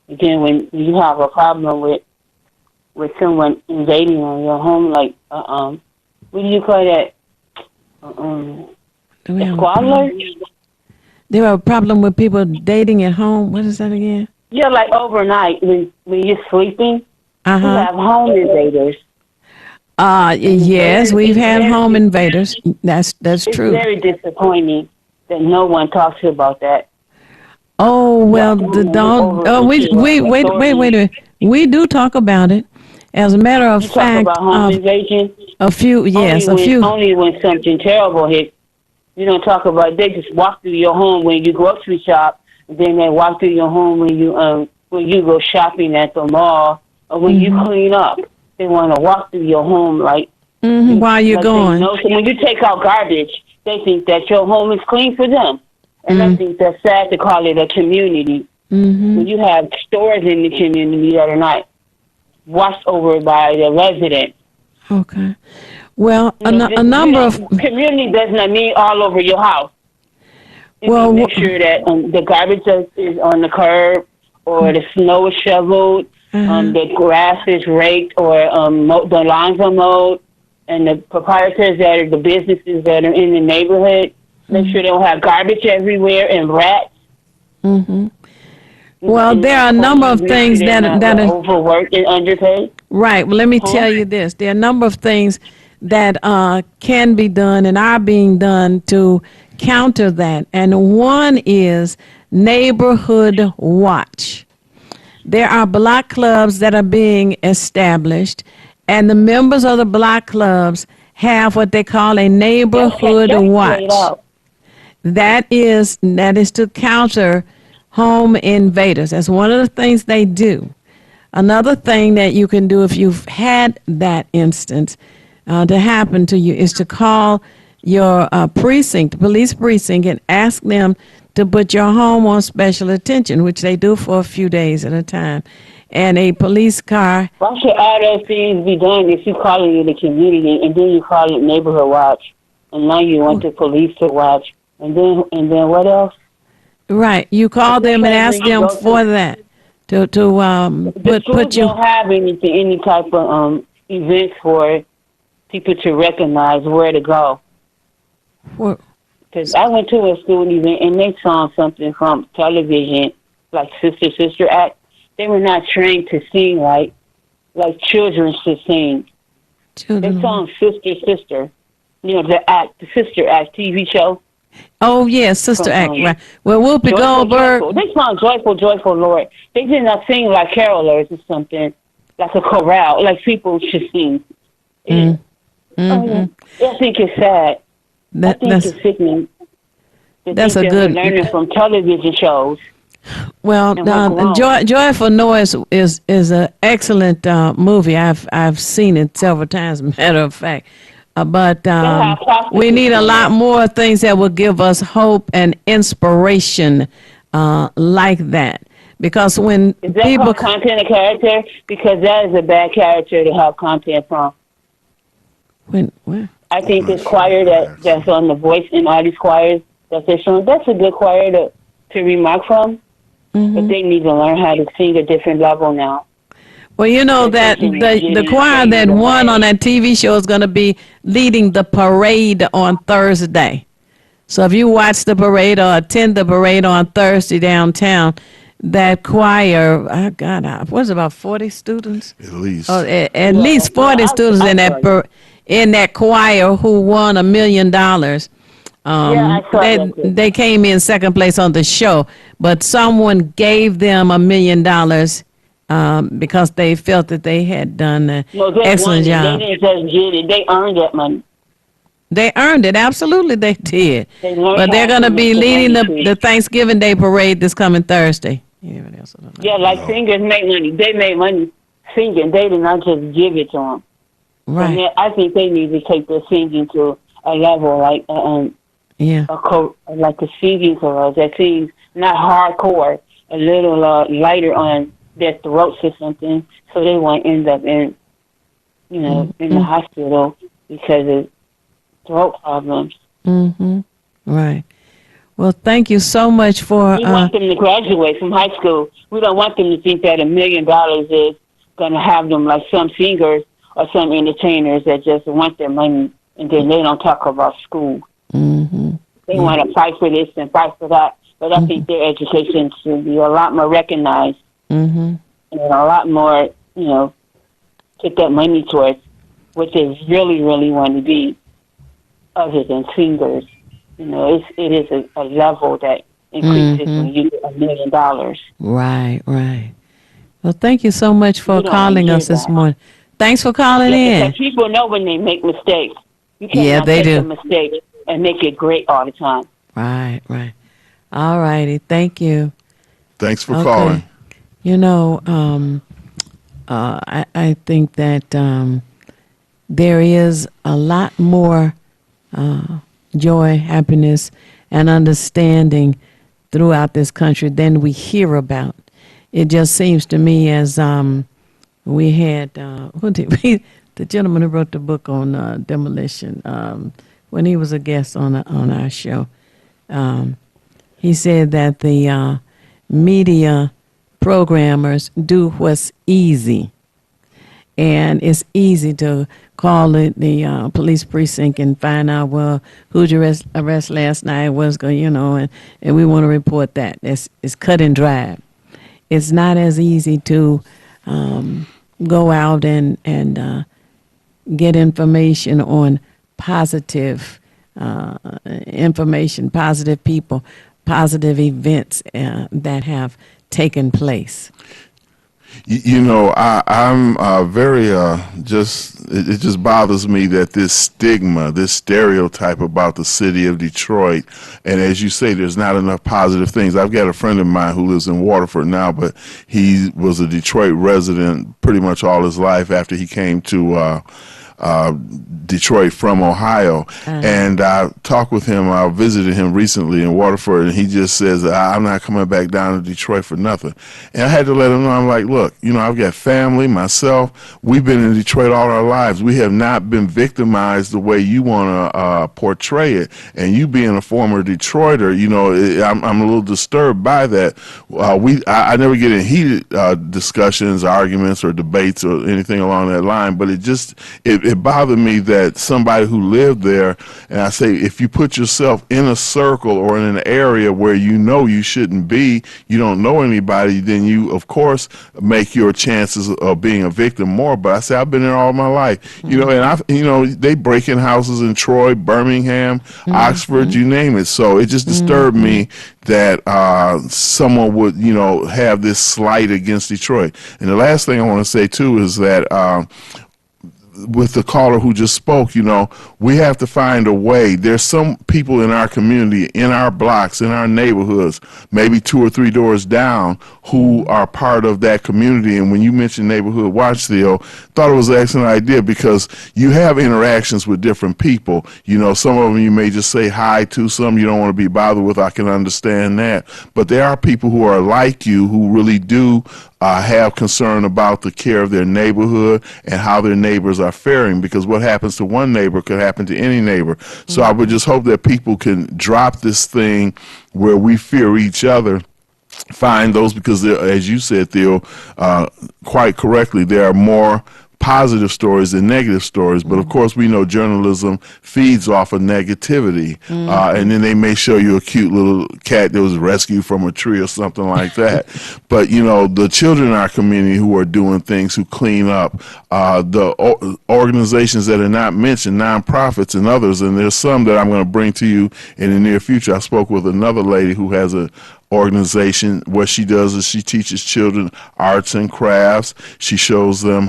Again, when you have a problem with someone invading on your home, like what do you call that? Squalor? There are a problem with people dating at home. What is that again? Yeah, like overnight when you're sleeping, you have home invaders. Yes, we've had home invaders. That's true. It's very disappointing that no one talks about that. Oh well, wait a minute. We do talk about it. As a matter of fact, talk about home invasion. Only when something terrible hits. You don't talk about. They just walk through your home when you grocery shop. Then they walk through your home when you go shopping at the mall or when you clean up. They want to walk through your home while you're going. So when you take out garbage, they think that your home is clean for them. And I think that's sad to call it a community. When you have stores in the community that are not watched over by the residents. Okay. Well, a number of... Community does not mean all over your house. Well, make sure that the garbage is on the curb, or the snow is shoveled, the grass is raked, or the lawns are mowed, and the proprietors that are the businesses that are in the neighborhood, make sure they don't have garbage everywhere and rats. Well, there are a number of things that are overworked and underpaid. Right. Well, let me tell you this: there are a number of things that can be done and are being done to counter that. And one is Neighborhood Watch. There are block clubs that are being established, and the members of the block clubs have what they call a Neighborhood Watch. That is to counter home invaders. That's one of the things they do. Another thing that you can do if you've had that instance to happen to you is to call your police precinct, and ask them to put your home on special attention, which they do for a few days at a time. And a police car. Why should all those things be done if you call it the community and then you call it Neighborhood Watch, and now you want the police to watch, and then what else? Right, you call them and ask them for that to put you. Don't have any type of events for people to recognize where to go. Because I went to a school event and they saw something from television, like Sister Act. They were not trained to sing like children should sing. They saw Sister. The Sister Act TV show. Oh yes, Sister Act. Right. Well, Whoopi Goldberg. They sung Joyful Lord. They did not sing like carolers or something, like a chorale, like people should sing. I think it's sad. I think it's sickening. That's a good. Learning from television shows. Well, And what's wrong? Joyful Noise is an excellent movie. I've seen it several times. Matter of fact, but have we need a prostitutes in lot it. more things that will give us hope and inspiration like that. Because when Is that people called content of character? Because that is a bad character to have content from. when I think this choir that's on The Voice and all these choirs that they're showing, that's a good choir to remark from. But they need to learn how to sing a different level now. well, you know that the choir that won on that TV show is going to be leading the parade on Thursday. So if you watch the parade or attend the parade on Thursday downtown, that choir, what was it, about 40 students? At least. Oh, at least 40 students in that choir who won $1 million. I saw that too. They came in second place on the show, but someone gave them $1 million because they felt that they had done an No, they excellent won it. job. They didn't just get it. They earned that money. They earned it. Absolutely, they did. They learned But they're how going to to be make the leading money the Thanksgiving Day parade this coming Thursday. Anybody else? I don't know. Yeah, like singers make money. They make money singing. They did not just give it to them. Right. And I think they need to take their singing to a level like Yeah. like a singing chorus that sings not hardcore, a little lighter on their throats or something, so they won't end up in the hospital because of throat problems. Mm-hmm. Right. Well, thank you so much for. We want them to graduate from high school. We don't want them to think that $1 million is going to have them like some singers or some entertainers that just want their money and then they don't talk about school. Mm-hmm. They want to fight for this and fight for that. But I think their education should be a lot more recognized Mm-hmm. and a lot more, put that money towards what they really, really want to be other than singers. It is a level that increases when you get $1 million. Right, right. Well, thank you so much for We don't calling hear us this that. morning. Thanks for calling in. Because people know when they make mistakes. You Yeah, cannot they take a do. mistake and make it great all the time. Right, right. All righty. Thank you. Thanks for Okay. calling. I think that there is a lot more joy, happiness, and understanding throughout this country than we hear about. It just seems to me as we had the gentleman who wrote the book on demolition when he was a guest on our show. He said that the media programmers do what's easy. And it's easy to call it the police precinct and find out, well, who'd you arrest last night, what's going, and we want to report that. It's cut and dry. It's not as easy to go out and get information on positive information, positive people, positive events that have taken place. I'm very it just bothers me that this stigma, this stereotype about the city of Detroit, and as you say, there's not enough positive things. I've got a friend of mine who lives in Waterford now, but he was a Detroit resident pretty much all his life after he came to Detroit from Ohio. And I talked with him, I visited him recently in Waterford, and he just says, I'm not coming back down to Detroit for nothing. And I had to let him know, I'm like, look, I've got family, myself, we've been in Detroit all our lives. We have not been victimized the way you want to portray it. And you being a former Detroiter, I'm a little disturbed by that. I never get in heated discussions, arguments, or debates or anything along that line, but it bothered me that somebody who lived there, and I say, if you put yourself in a circle or in an area where you shouldn't be, you don't know anybody, then you, of course, make your chances of being a victim more. But I say, I've been there all my life, and they break in houses in Troy, Birmingham, Oxford, you name it. So it just disturbed me that someone would, have this slight against Detroit. And the last thing I want to say, too, is that with the caller who just spoke, we have to find a way. There's some people in our community, in our blocks, in our neighborhoods, maybe 2 or 3 doors down, who are part of that community. And when you mentioned Neighborhood Watch, Theo, thought it was an excellent idea because you have interactions with different people. Some of them you may just say hi to, some you don't want to be bothered with. I can understand that. But there are people who are like you who really do have concern about the care of their neighborhood and how their neighbors are faring, because what happens to one neighbor could happen to any neighbor. So I would just hope that people can drop this thing where we fear each other. Find those, because as you said, Theo, quite correctly, there are more positive stories than negative stories. But of course, we know journalism feeds off of negativity. And then they may show you a cute little cat that was rescued from a tree or something like that. But, the children in our community who are doing things, who clean up, the organizations that are not mentioned, nonprofits and others, and there's some that I'm going to bring to you in the near future. I spoke with another lady who has a organization. What she does is she teaches children arts and crafts. She shows them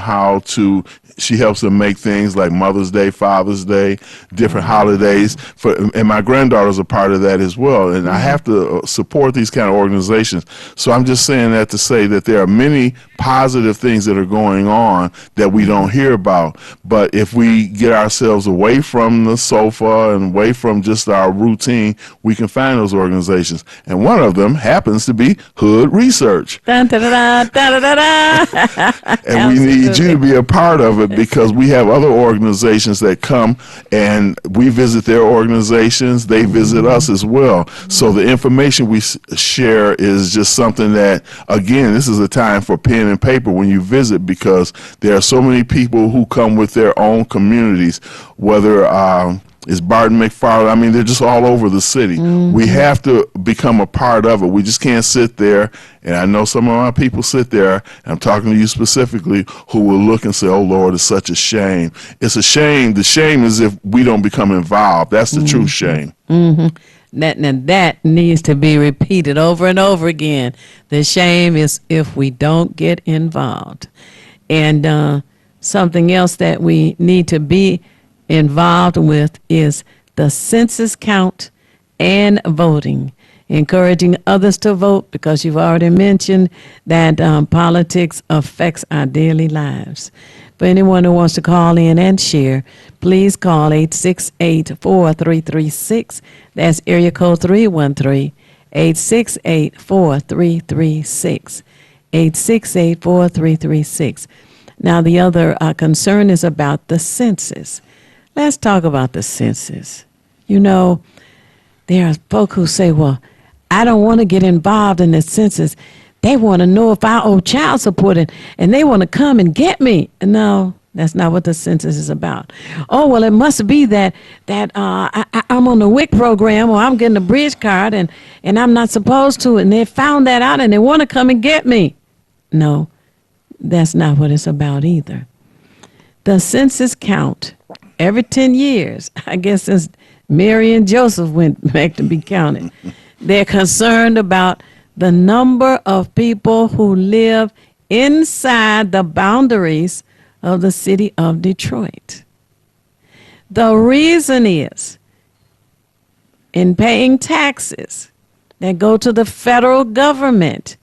she helps them make things like Mother's Day, Father's Day, different holidays. And my granddaughter's a part of that as well. And I have to support these kind of organizations. So I'm just saying that to say that there are many positive things that are going on that we don't hear about. But if we get ourselves away from the sofa and away from just our routine, we can find those organizations. And one of them happens to be Hood Research. Dun, da, da, da, da, da, da. And we need you to be a part of it, because we have other organizations that come and we visit their organizations. They visit us as well. So the information we share is just something that, again, this is a time for pen and paper when you visit, because there are so many people who come with their own communities, whether it's Barton McFarland. I mean, they're just all over the city. We have to become a part of it. We just can't sit there. And I know some of my people sit there, and I'm talking to you specifically, who will look and say, oh, Lord, it's such a shame. It's a shame. The shame is if we don't become involved. That's the true shame. That needs to be repeated over and over again. The shame is if we don't get involved. And something else that we need to be involved with is the census count and voting, encouraging others to vote, because you've already mentioned that politics affects our daily lives. For anyone who wants to call in and share, please call 868-4336. That's area code 313-868-4336. 868-4336. Now, the other concern is about the census. Let's talk about the census. There are folk who say, well, I don't want to get involved in the census. They want to know if I owe child support, and they want to come and get me. No, that's not what the census is about. Oh, well, it must be that I'm on the WIC program, or I'm getting a bridge card, and I'm not supposed to, and they found that out, and they want to come and get me. No, that's not what it's about either. The census count every 10 years, I guess since Mary and Joseph went back to be counted, they're concerned about the number of people who live inside the boundaries of the city of Detroit. The reason is, in paying taxes that go to the federal government,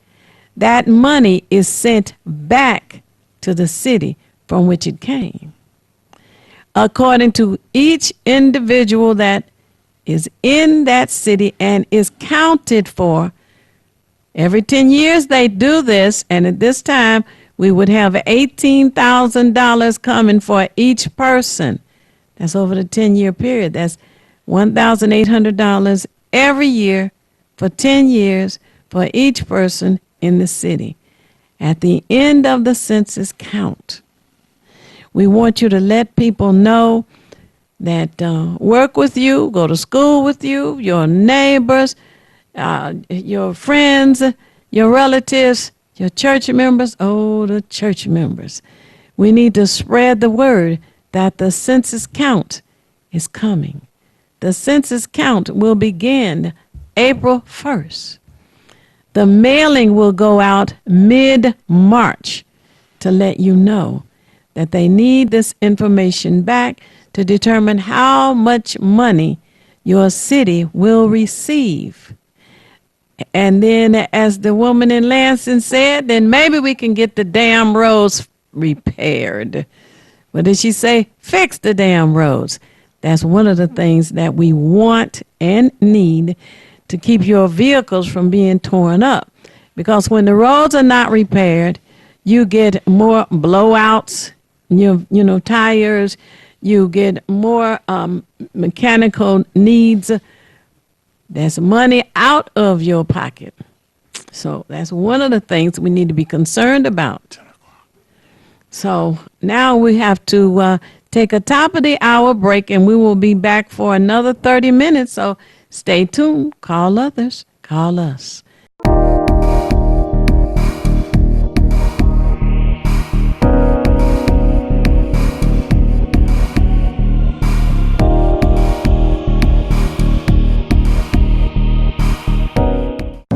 that money is sent back to the city from which it came. According to each individual that is in that city and is counted for, every 10 years they do this, and at this time we would have $18,000 coming for each person. That's over the 10-year period. That's $1,800 every year for 10 years for each person in the city. At the end of the census count, we want you to let people know that work with you, go to school with you, your neighbors, your friends, your relatives, your church members. Oh, the church members. We need to spread the word that the census count is coming. The census count will begin April 1st. The mailing will go out mid-March to let you know that they need this information back to determine how much money your city will receive. And then, as the woman in Lansing said, then maybe we can get the damn roads repaired. What did she say? Fix the damn roads. That's one of the things that we want and need to keep your vehicles from being torn up. Because when the roads are not repaired, you get more blowouts, tires, you get more mechanical needs. That's money out of your pocket. So that's one of the things we need to be concerned about. So now we have to take a top of the hour break, and we will be back for another 30 minutes. So stay tuned. Call others. Call us.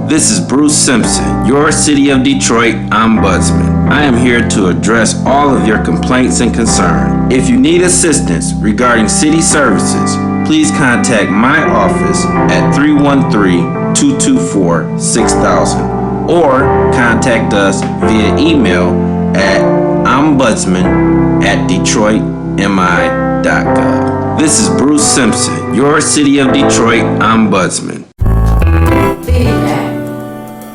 This is Bruce Simpson, your City of Detroit Ombudsman. I am here to address all of your complaints and concerns. If you need assistance regarding city services, please contact my office at 313-224-6000 or contact us via email at ombudsman@detroitmi.gov. This is Bruce Simpson, your City of Detroit Ombudsman.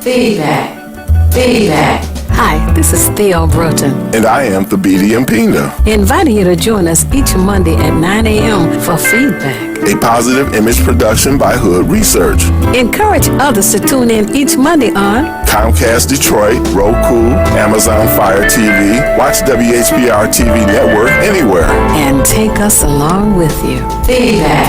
Feedback. Hi, this is Theo Broughton. And I am Thabiti Mpina. Inviting you to join us each Monday at 9 a.m. for Feedback, A positive image production by Hood Research. Encourage others to tune in each Monday on Comcast Detroit, Roku, Amazon Fire TV, watch WHBR TV Network anywhere. And take us along with you. Feedback.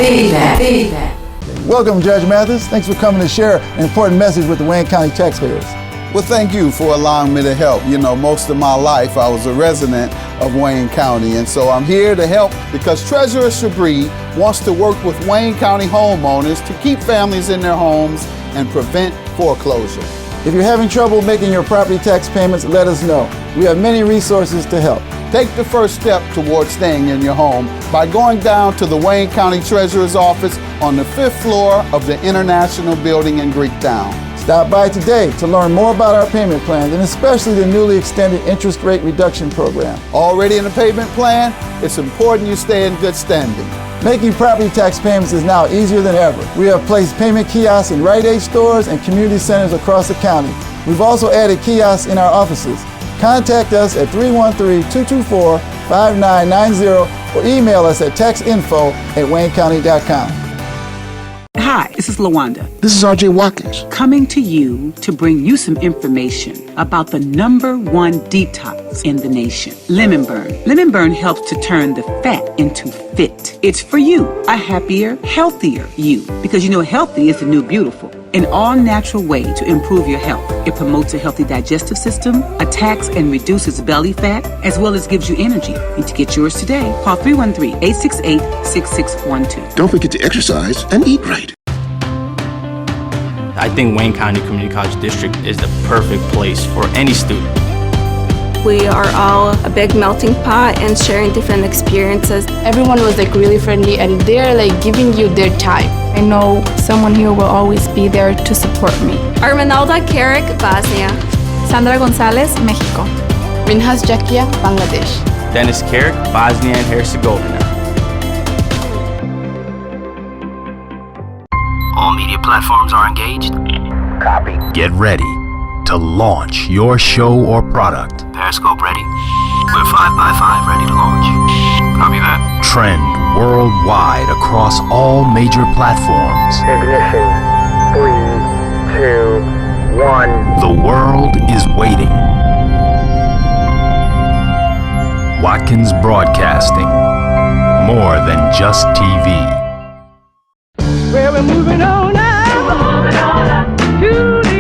Welcome, Judge Mathis. Thanks for coming to share an important message with the Wayne County taxpayers. Well, thank you for allowing me to help. Most of my life I was a resident of Wayne County, and so I'm here to help because Treasurer Shabri wants to work with Wayne County homeowners to keep families in their homes and prevent foreclosure. If you're having trouble making your property tax payments, let us know. We have many resources to help. Take the first step towards staying in your home by going down to the Wayne County Treasurer's office on the 5th floor of the International Building in Greektown. Stop by today to learn more about our payment plans and especially the newly extended interest rate reduction program. Already in the payment plan? It's important you stay in good standing. Making property tax payments is now easier than ever. We have placed payment kiosks in Rite Aid stores and community centers across the county. We've also added kiosks in our offices. Contact us at 313-224-5990 or email us at taxinfo@waynecounty.com. Hi, this is LaWanda. This is RJ Watkins. Coming to you to bring you some information about the #1 detox in the nation, Lemon Burn. Lemon Burn helps to turn the fat into fit. It's for you, a happier, healthier you. Because healthy is the new beautiful. An all-natural way to improve your health. It promotes a healthy digestive system, attacks and reduces belly fat, as well as gives you energy. Need to get yours today. Call 313-868-6612. Don't forget to exercise and eat right. I think Wayne County Community College District is the perfect place for any student. We are all a big melting pot and sharing different experiences. Everyone was really friendly and they're giving you their time. I know someone here will always be there to support me. Armenalda Carrick, Bosnia. Sandra Gonzalez, Mexico. Minhas Jakia, Bangladesh. Dennis Carrick, Bosnia and Herzegovina. All media platforms are engaged. Copy. Get ready to launch your show or product. Periscope ready. We're 5x5 ready to launch. Copy that. Trend worldwide across all major platforms. Ignition. 3, 2, 1. The world is waiting. Watkins Broadcasting. More than just TV. Well, we're moving on now. To the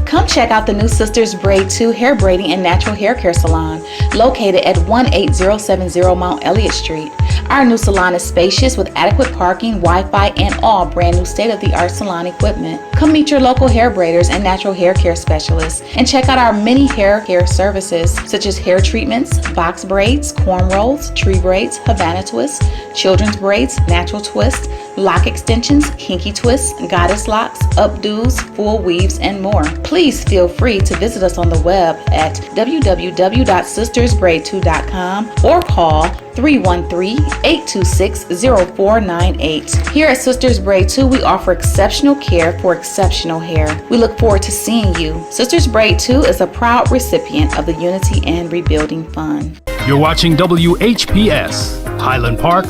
Come check out the new Sisters Braid 2 hair braiding and natural hair care salon located at 18070 Mount Elliott Street. Our new salon is spacious with adequate parking, Wi-Fi, and all brand new state-of-the-art salon equipment. Come meet your local hair braiders and natural hair care specialists and check out our many hair care services such as hair treatments, box braids, cornrows, tree braids, Havana twists, children's braids, natural twists, lock extensions, kinky twists, goddess locks, updos, full weaves, and more. Please feel free to visit us on the web at www.sistersbraid2.com or call 313-826-0498. Here at Sisters Braid 2, we offer exceptional care for exceptional hair. We look forward to seeing you. Sisters Braid 2 is a proud recipient of the Unity and Rebuilding Fund. You're watching WHPS, Highland Park,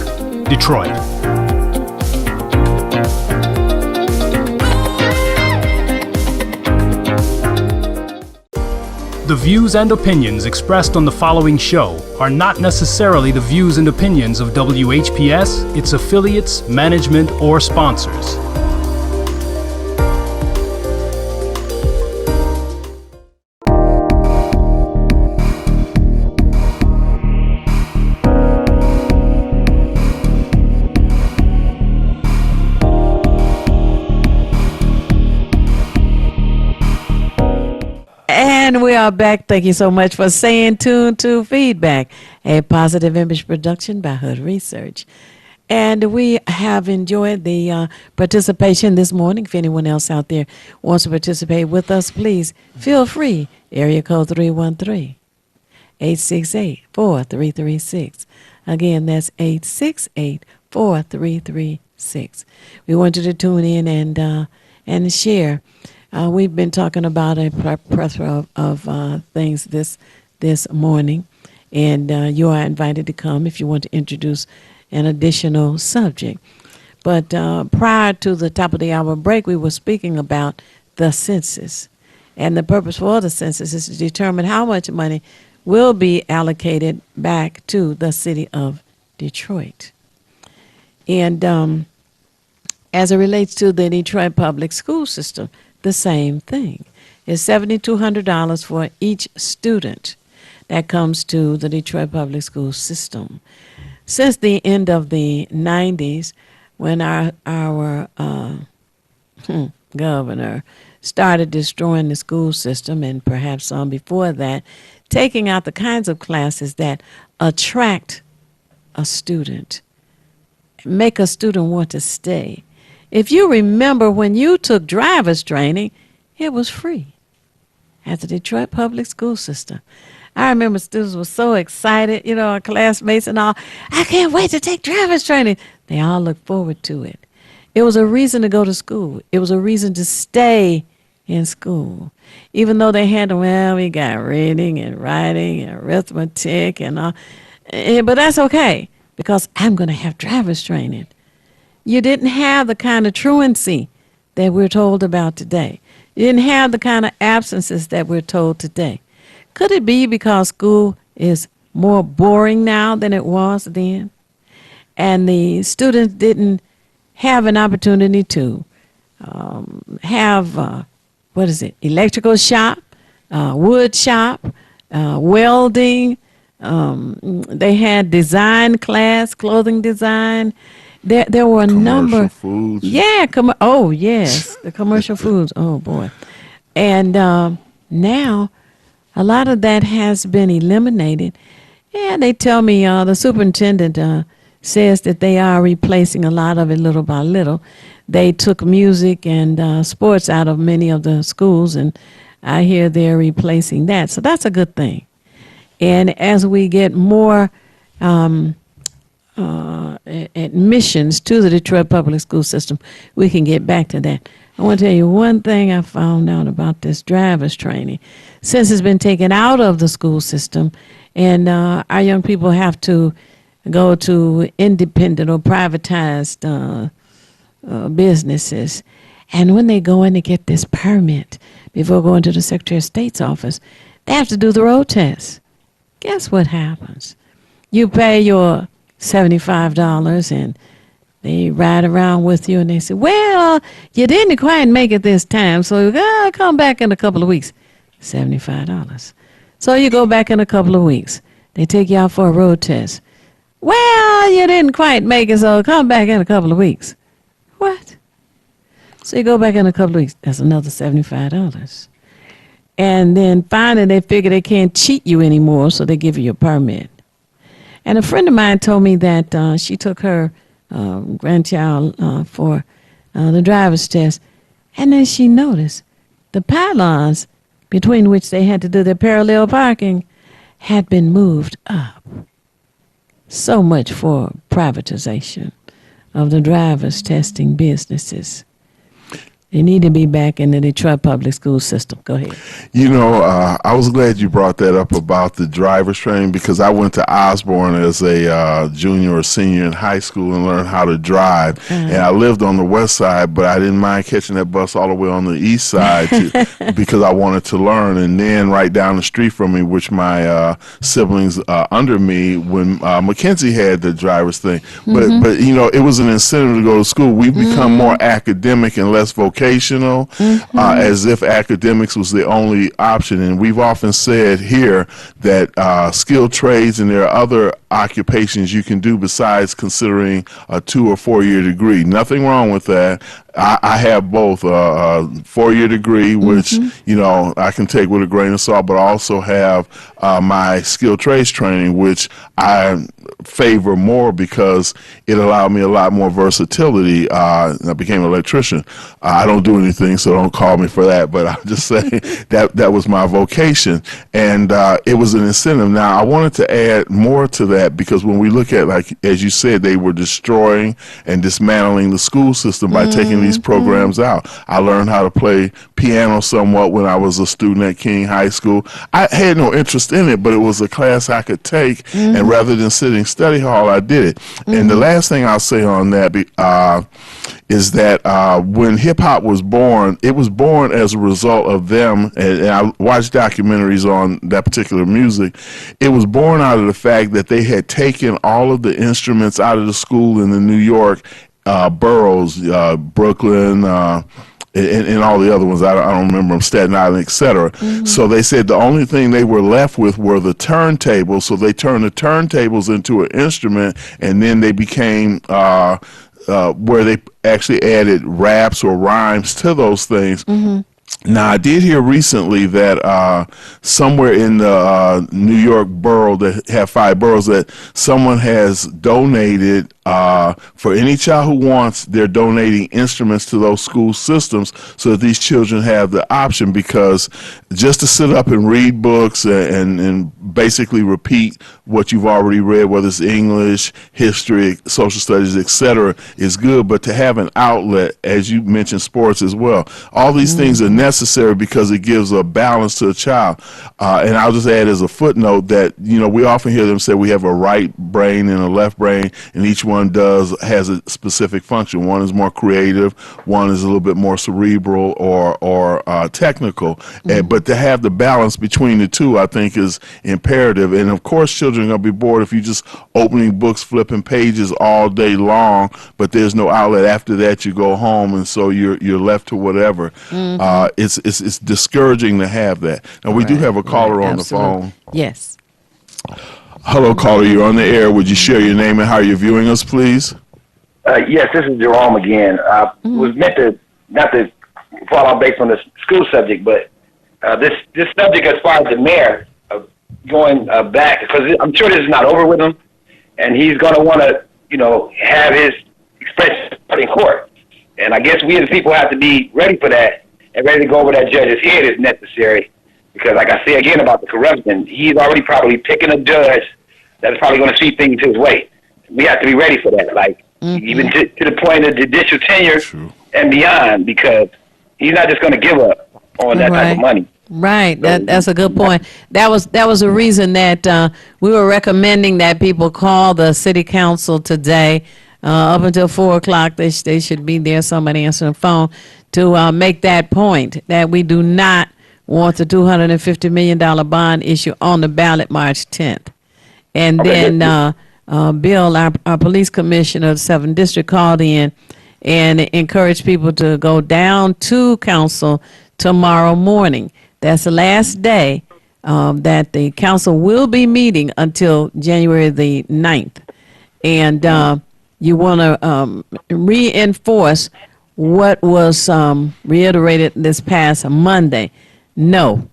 Detroit. The views and opinions expressed on the following show are not necessarily the views and opinions of WHPS, its affiliates, management, or sponsors. And we are back. Thank you so much for staying tuned to Feedback, a positive image production by Hood Research. And we have enjoyed the participation this morning. If anyone else out there wants to participate with us, please feel free. Area code 313-868-4336. Again, that's 868-4336. We want you to tune in and share. We've been talking about a plethora of things this morning, and you are invited to come if you want to introduce an additional subject. But prior to the top of the hour break, we were speaking about the census, and the purpose for the census is to determine how much money will be allocated back to the city of Detroit. And as it relates to the Detroit public school system, the same thing. It's $7,200 for each student that comes to the Detroit public school system. Since the end of the 90s, when our governor started destroying the school system, and perhaps some before that, taking out the kinds of classes that attract a student, make a student want to stay. If you remember when you took driver's training, it was free at the Detroit public school system. I remember students were so excited, our classmates and all. I can't wait to take driver's training. They all look forward to it. It was a reason to go to school. It was a reason to stay in school. Even though they had, we got reading and writing and arithmetic and all. But that's okay, because I'm going to have driver's training. You didn't have the kind of truancy that we're told about today. You didn't have the kind of absences that we're told today. Could it be because school is more boring now than it was then? And the students didn't have an opportunity to have, electrical shop, wood shop, welding. They had design class, clothing design. There were a number. Foods. Yeah. Oh, yes. The commercial foods. Oh, boy. And now a lot of that has been eliminated. And they tell me the superintendent says that they are replacing a lot of it little by little. They took music and sports out of many of the schools, and I hear they're replacing that. So that's a good thing. And as we get more admissions to the Detroit public school system, we can get back to that. I want to tell you one thing I found out about this driver's training. Since it's been taken out of the school system, and our young people have to go to independent or privatized businesses, and when they go in to get this permit before going to the Secretary of State's office, they have to do the road test. Guess what happens? You pay your $75 and they ride around with you and they say, well, you didn't quite make it this time, so come back in a couple of weeks. $75. So you go back in a couple of weeks. They take you out for a road test. Well, you didn't quite make it, so come back in a couple of weeks. What? So you go back in a couple of weeks. That's another $75. And then finally they figure they can't cheat you anymore, so they give you a permit. And a friend of mine told me that she took her grandchild for the driver's test, and then she noticed the pylons between which they had to do their parallel parking had been moved up. So much for privatization of the driver's testing businesses. They need to be back in the Detroit public school system. Go ahead. You know, I was glad you brought that up about the driver's training, because I went to Osborne as a junior or senior in high school and learned how to drive. And I lived on the west side, but I didn't mind catching that bus all the way on the east side because I wanted to learn. And then right down the street from me, which my siblings under me, when Mackenzie had the driver's thing. But you know, it was an incentive to go to school. We've become more academic and less vocational, as if academics was the only option. And we've often said here that skilled trades, and there are other occupations you can do besides considering a 2 or 4 year degree. Nothing wrong with that. I have both a 4-year degree, which you know I can take with a grain of salt, but I also have my skilled trades training, which I favor more because it allowed me a lot more versatility. I became an electrician. I don't do anything, so don't call me for that, but I'm just saying that was my vocation, and it was an incentive. Now, I wanted to add more to that, because when we look at, like, as you said, they were destroying and dismantling the school system by taking these programs out. I learned how to play piano somewhat when I was a student at King High School. I had no interest in it, but it was a class I could take, and rather than sitting study hall, I did it. And the last thing I'll say on that is that when hip hop was born, it was born as a result of them, and I watched documentaries on that particular music. It was born out of the fact that they had taken all of the instruments out of the school in the New York boroughs, Brooklyn, and all the other ones. I don't remember them, Staten Island, etc. So they said the only thing they were left with were the turntables. So they turned the turntables into an instrument, and then they became where they actually added raps or rhymes to those things. Now, I did hear recently that somewhere in the New York borough, that have 5 boroughs, that someone has donated, for any child who wants, they're donating instruments to those school systems so that these children have the option, because just to sit up and read books and basically repeat what you've already read, whether it's English, history, social studies, etc., is good, but to have an outlet, as you mentioned, sports as well. All these things are necessary because it gives a balance to a child. And I'll just add as a footnote that, you know, we often hear them say we have a right brain and a left brain, and each one has a specific function. One is more creative, one is a little bit more cerebral or technical. But to have the balance between the two, I think, is imperative. And of course, children are going to be bored if you just opening books, flipping pages all day long, but there's no outlet. After that, you go home, and so you're left to whatever. It's discouraging to have that. Now, we do have a caller on the phone. Yes. Hello, caller. You're on the air. Would you share your name and how you're viewing us, please? Yes, this is Jerome again. Was meant to not to fall off based on the school subject, but this subject as far as the mayor going back, because I'm sure this is not over with him, and he's going to want to, you know, have his expression in court. And I guess we as people have to be ready for that and ready to go over that judge's head if necessary. Because like I say again about the corruption, he's already probably picking a judge that is probably going to see things his way. We have to be ready for that, like even to the point of judicial tenure and beyond, because he's not just going to give up on that type of money. Right, that's a good point. That was a reason that we were recommending that people call the city council today. Up until 4 o'clock, they should be there. Somebody answering the phone to make that point that we do not want the $250 million bond issue on the ballot March 10th. And then Bill, our police commissioner of the 7th District, called in and encouraged people to go down to council tomorrow morning. That's the last day that the council will be meeting until January the 9th. and you want to reinforce what was reiterated this past Monday. No,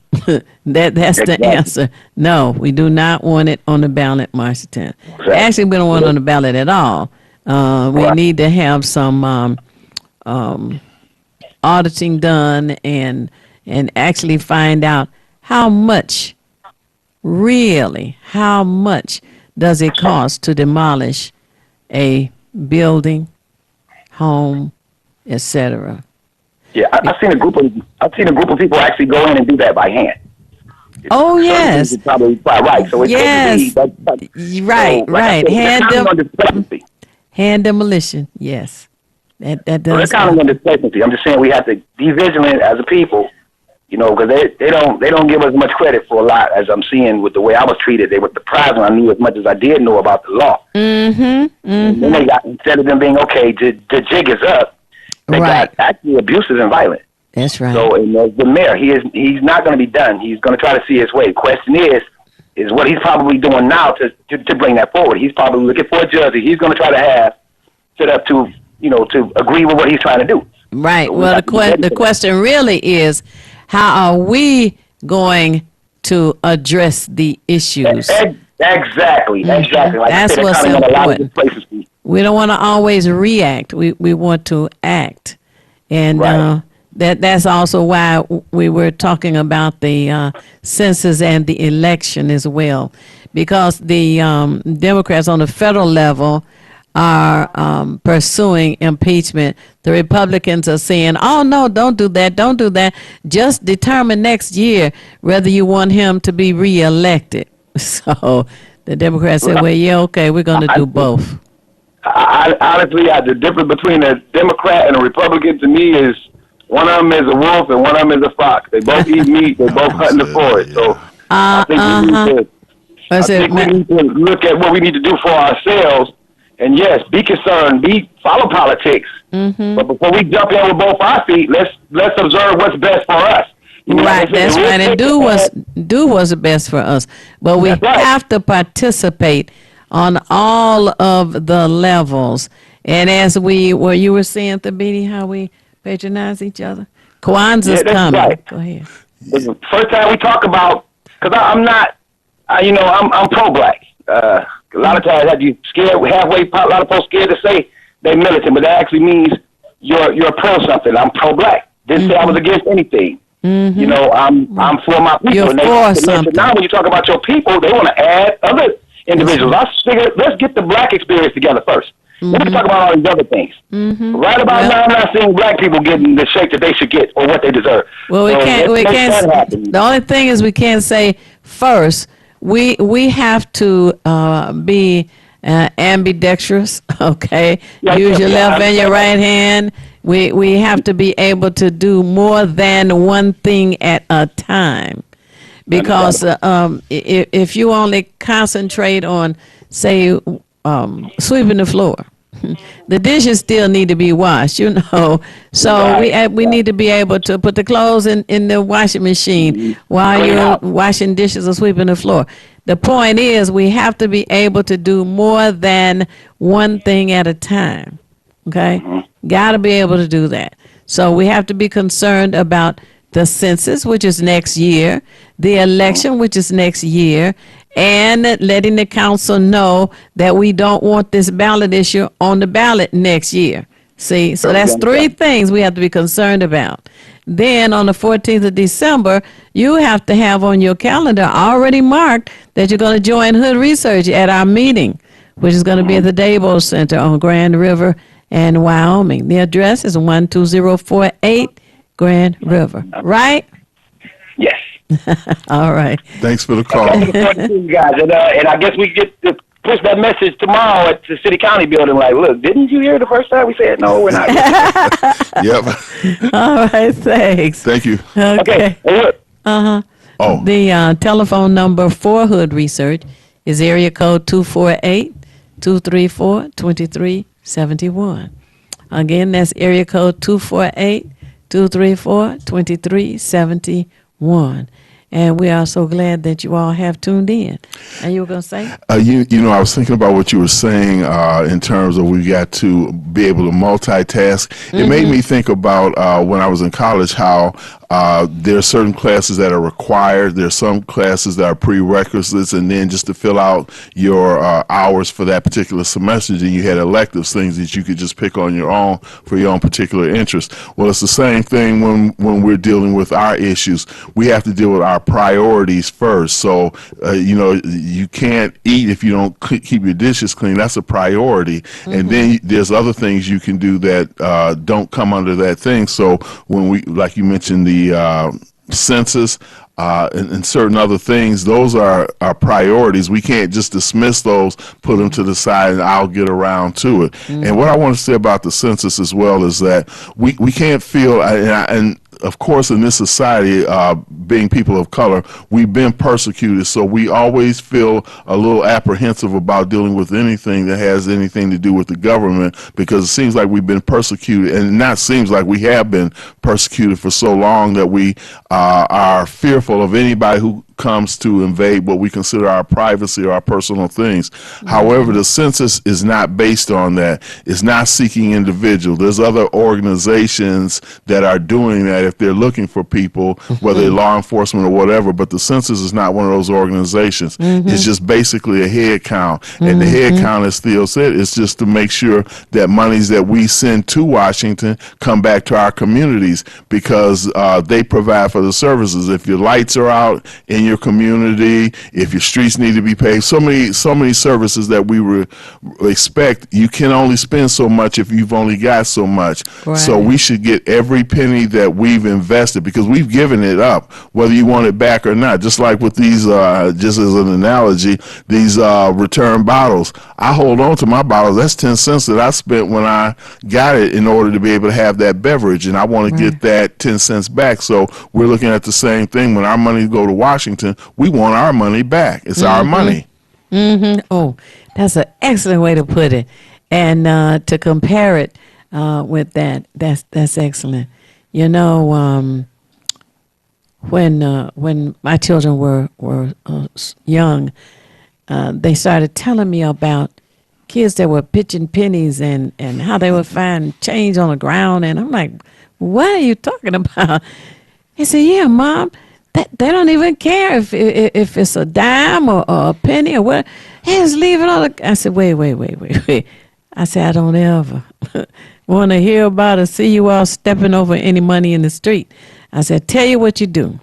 that's the answer. No, we do not want it on the ballot March 10th. Actually, we don't want it on the ballot at all. We need to have some auditing done and actually find out how much does it cost to demolish a building, home, etc. Yeah, I've seen a group of people actually go in and do that by hand. Oh yes, probably right. So it yes, could be, right. Hand hand demolition. Yes, that does. So they're kind of under complacency. I'm just saying we have to be vigilant as a people, because they don't give us much credit for a lot. As I'm seeing with the way I was treated, they were surprised when I knew as much as I did know about the law. Mm-hmm. Then they got, instead of them being okay, the jig is up. They got actually abusive and violent. That's right. So, and the mayor, he's not going to be done. He's going to try to see his way. The question is what he's probably doing now to bring that forward. He's probably looking for a judge that he's going to try to have set up to agree with what he's trying to do. Right. So well, the question really is, how are we going to address the issues? Exactly. Like that's what's important. We don't want to always react. We want to act, and that's also why we were talking about the census and the election as well, because the Democrats on the federal level are pursuing impeachment. The Republicans are saying, "Oh no, don't do that. Just determine next year whether you want him to be reelected." So the Democrats said, "Well, yeah, okay, we're going to do both." Honestly, the difference between a Democrat and a Republican to me is one of them is a wolf and one of them is a fox. They both eat meat. They both hunt in the forest. So I think we need to look at what we need to do for ourselves. And yes, be concerned. Follow politics. Mm-hmm. But before we jump in with both our feet, let's observe what's best for us. Right, that's right. And do what's best for us. But we have to participate on all of the levels. And as you were saying, Thabiti, how we patronize each other. Kwanzaa's coming. Right. Go ahead. It's the first time we talk about, because I'm not, I'm pro-black. A lot of times you scared, halfway, a lot of folks scared to say they militant, but that actually means you're pro something. I'm pro-black. Didn't say I was against anything. Mm-hmm. I'm for my people. You're for something. Now when you talk about your people, they want to add other individuals. I figured, let's get the black experience together first. Mm-hmm. Let's talk about all these other things. Mm-hmm. Right about now, I'm not seeing black people getting the shake that they should get or what they deserve. Well, we can't. The only thing is we can't say first. We have to be ambidextrous. Okay, use your left and your right hand. We have to be able to do more than one thing at a time. Because if you only concentrate on, say, sweeping the floor, the dishes still need to be washed, So we need to be able to put the clothes in the washing machine while you're washing dishes or sweeping the floor. The point is we have to be able to do more than one thing at a time. Okay? Mm-hmm. Got to be able to do that. So we have to be concerned about the census, which is next year, the election, which is next year, and letting the council know that we don't want this ballot issue on the ballot next year. See, so that's three things we have to be concerned about. Then on the 14th of December, you have to have on your calendar already marked that you're going to join Hood Research at our meeting, which is going to be at the Dabo Center on Grand River and Wyoming. The address is 12048 Grand River, right? Yes. All right. Thanks for the call. You guys, and I guess we get to push that message tomorrow at the City County building. Like, look, didn't you hear the first time we said no? We're not. Yep. All right. Thanks. Thank you. Okay. Oh. The telephone number for Hood Research is area code 248-234-2371. Again, that's area code 248-234-2371. And we are so glad that you all have tuned in. And you were going to say? You know, I was thinking about what you were saying in terms of we got to be able to multitask. It made me think about when I was in college how there are certain classes that are required. There are some classes that are prerequisites, and then just to fill out your hours for that particular semester, then you had electives, things that you could just pick on your own for your own particular interest. Well, it's the same thing when we're dealing with our issues. We have to deal with our priorities first. So, you know, you can't eat if you don't keep your dishes clean. That's a priority. And then there's other things you can do that don't come under that thing. So when we, like you mentioned, the census and certain other things, those are our priorities. We can't just dismiss those, put them to the side, and I'll get around to it. And what I want to say about the census as well is that we can't feel, and of course, in this society, being people of color, we've been persecuted, so we always feel a little apprehensive about dealing with anything that has anything to do with the government, because it seems like we've been persecuted, and not seems like we have been persecuted for so long that we are fearful of anybody who comes to invade what we consider our privacy or our personal things. However, the census is not based on that. It's not seeking individuals. There's other organizations that are doing that if they're looking for people, whether they're law enforcement or whatever, but the census is not one of those organizations. It's just basically a head count. And the head count, as Theo said, is just to make sure that monies that we send to Washington come back to our communities, because they provide for the services. If your lights are out in your community, if your streets need to be paved, so many services that we expect, you can only spend so much if you've only got so much. Right. So we should get every penny that we've invested, because we've given it up, whether you want it back or not. Just like with these, just as an analogy, these return bottles. I hold on to my bottles. That's 10 cents that I spent when I got it in order to be able to have that beverage, and I want to get that 10 cents back. So we're looking at the same thing. When our money go to Washington, we want our money back. It's our money. Oh, that's an excellent way to put it. And to compare it with that, that's excellent. You know, when my children were young, they started telling me about kids that were pitching pennies and how they would find change on the ground. And I'm like, what are you talking about? He said, yeah, Mom, they don't even care if it's a dime or a penny or what. Hey, just leave it on the. I said, wait. I said, I don't ever want to hear about or see you all stepping over any money in the street. I said, tell you what you do.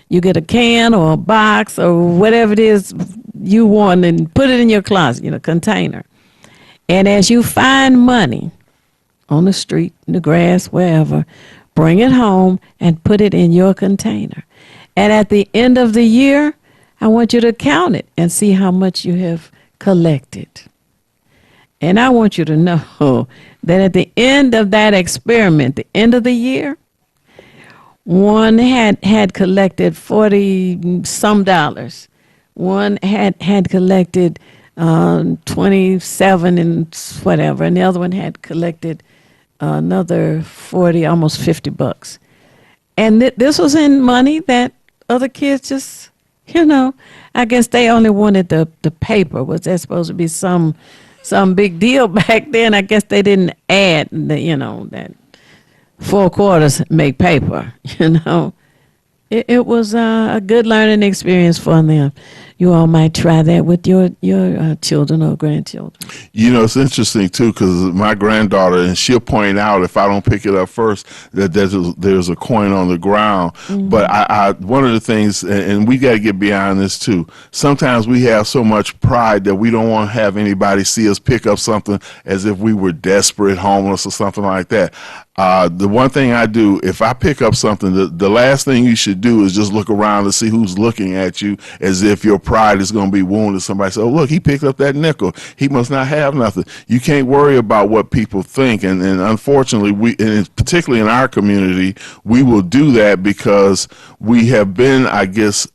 You get a can or a box or whatever it is you want and put it in your closet, container. And as you find money on the street, in the grass, wherever, bring it home and put it in your container. And at the end of the year, I want you to count it and see how much you have collected. And I want you to know that at the end of that experiment, the end of the year, one had collected $40-some. One had collected 27 and whatever, and the other one had collected another 40, almost $50. And this was in money that other kids just, I guess they only wanted the paper. Was that supposed to be some big deal back then? I guess they didn't add that 4 quarters make paper, It was a good learning experience for them. You all might try that with your children or grandchildren. It's interesting, too, because my granddaughter, and she'll point out if I don't pick it up first, that there's a coin on the ground. But I one of the things, and we got to get beyond this, too, sometimes we have so much pride that we don't want to have anybody see us pick up something as if we were desperate, homeless, or something like that. The one thing I do, if I pick up something, the last thing you should do is just look around to see who's looking at you, as if your pride is going to be wounded. Somebody say, oh, look, he picked up that nickel. He must not have nothing. You can't worry about what people think. And unfortunately, and particularly in our community, we will do that because we have been, I guess,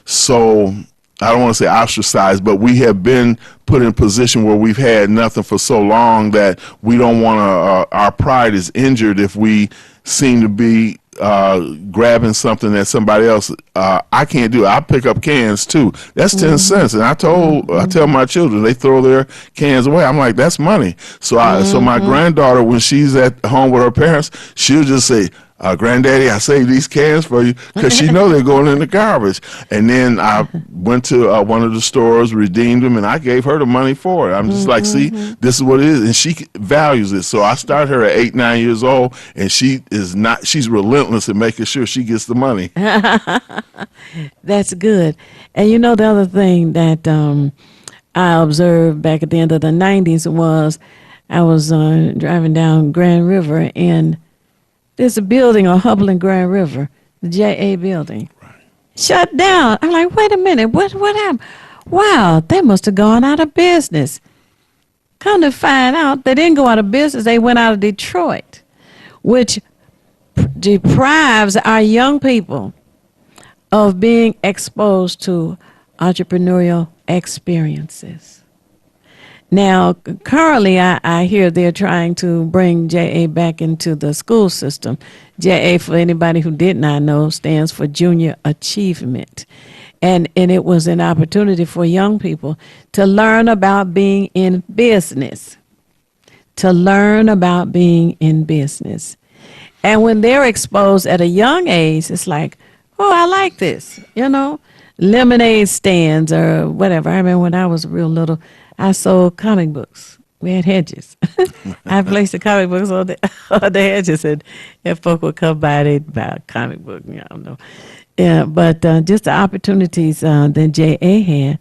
so... I don't want to say ostracized, but we have been put in a position where we've had nothing for so long that we don't want to, our pride is injured if we seem to be grabbing something that somebody else I can't do. I pick up cans too. That's 10 cents, and I tell my children, they throw their cans away. I'm like, that's money. So so my granddaughter, when she's at home with her parents, she'll just say, Granddaddy, I saved these cans for you, because she know they're going in the garbage. And then I went to one of the stores, redeemed them, and I gave her the money for it. I'm just like, see, this is what it is, and she values it. So I started her at 8, 9 years old, and she's relentless in making sure she gets the money. That's good. And you know, the other thing that I observed back at the end of the 90s was I was driving down Grand River, and there's a building on Hubble and Grand River, the JA building. Right. Shut down. I'm like, wait a minute, what happened? Wow, they must have gone out of business. Come to find out, they didn't go out of business, they went out of Detroit, which deprives our young people of being exposed to entrepreneurial experiences. Now, currently, I hear they're trying to bring JA back into the school system. JA, for anybody who did not know, stands for Junior Achievement. And it was an opportunity for young people to learn about being in business. And when they're exposed at a young age, it's like, oh, I like this, you know, lemonade stands or whatever. I remember when I was real little, I sold comic books. We had hedges. I placed the comic books on the hedges, and if folk would come by, they'd buy a comic book. I don't know. Yeah, but just the opportunities that JA had,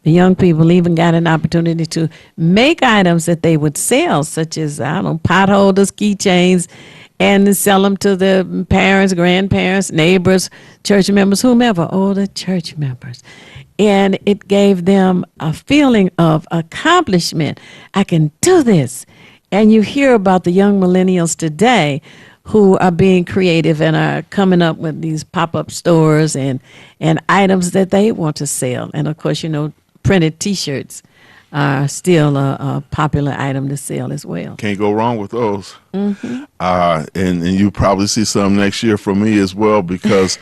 the young people even got an opportunity to make items that they would sell, such as, I don't know, pot holders, keychains, and sell them to the parents, grandparents, neighbors, church members, whomever, older church members. And it gave them a feeling of accomplishment. I can do this. And you hear about the young millennials today who are being creative and are coming up with these pop-up stores and items that they want to sell. And, of course, you know, printed T-shirts are still a popular item to sell as well. Can't go wrong with those. Mm-hmm. And you probably see some next year from me as well, because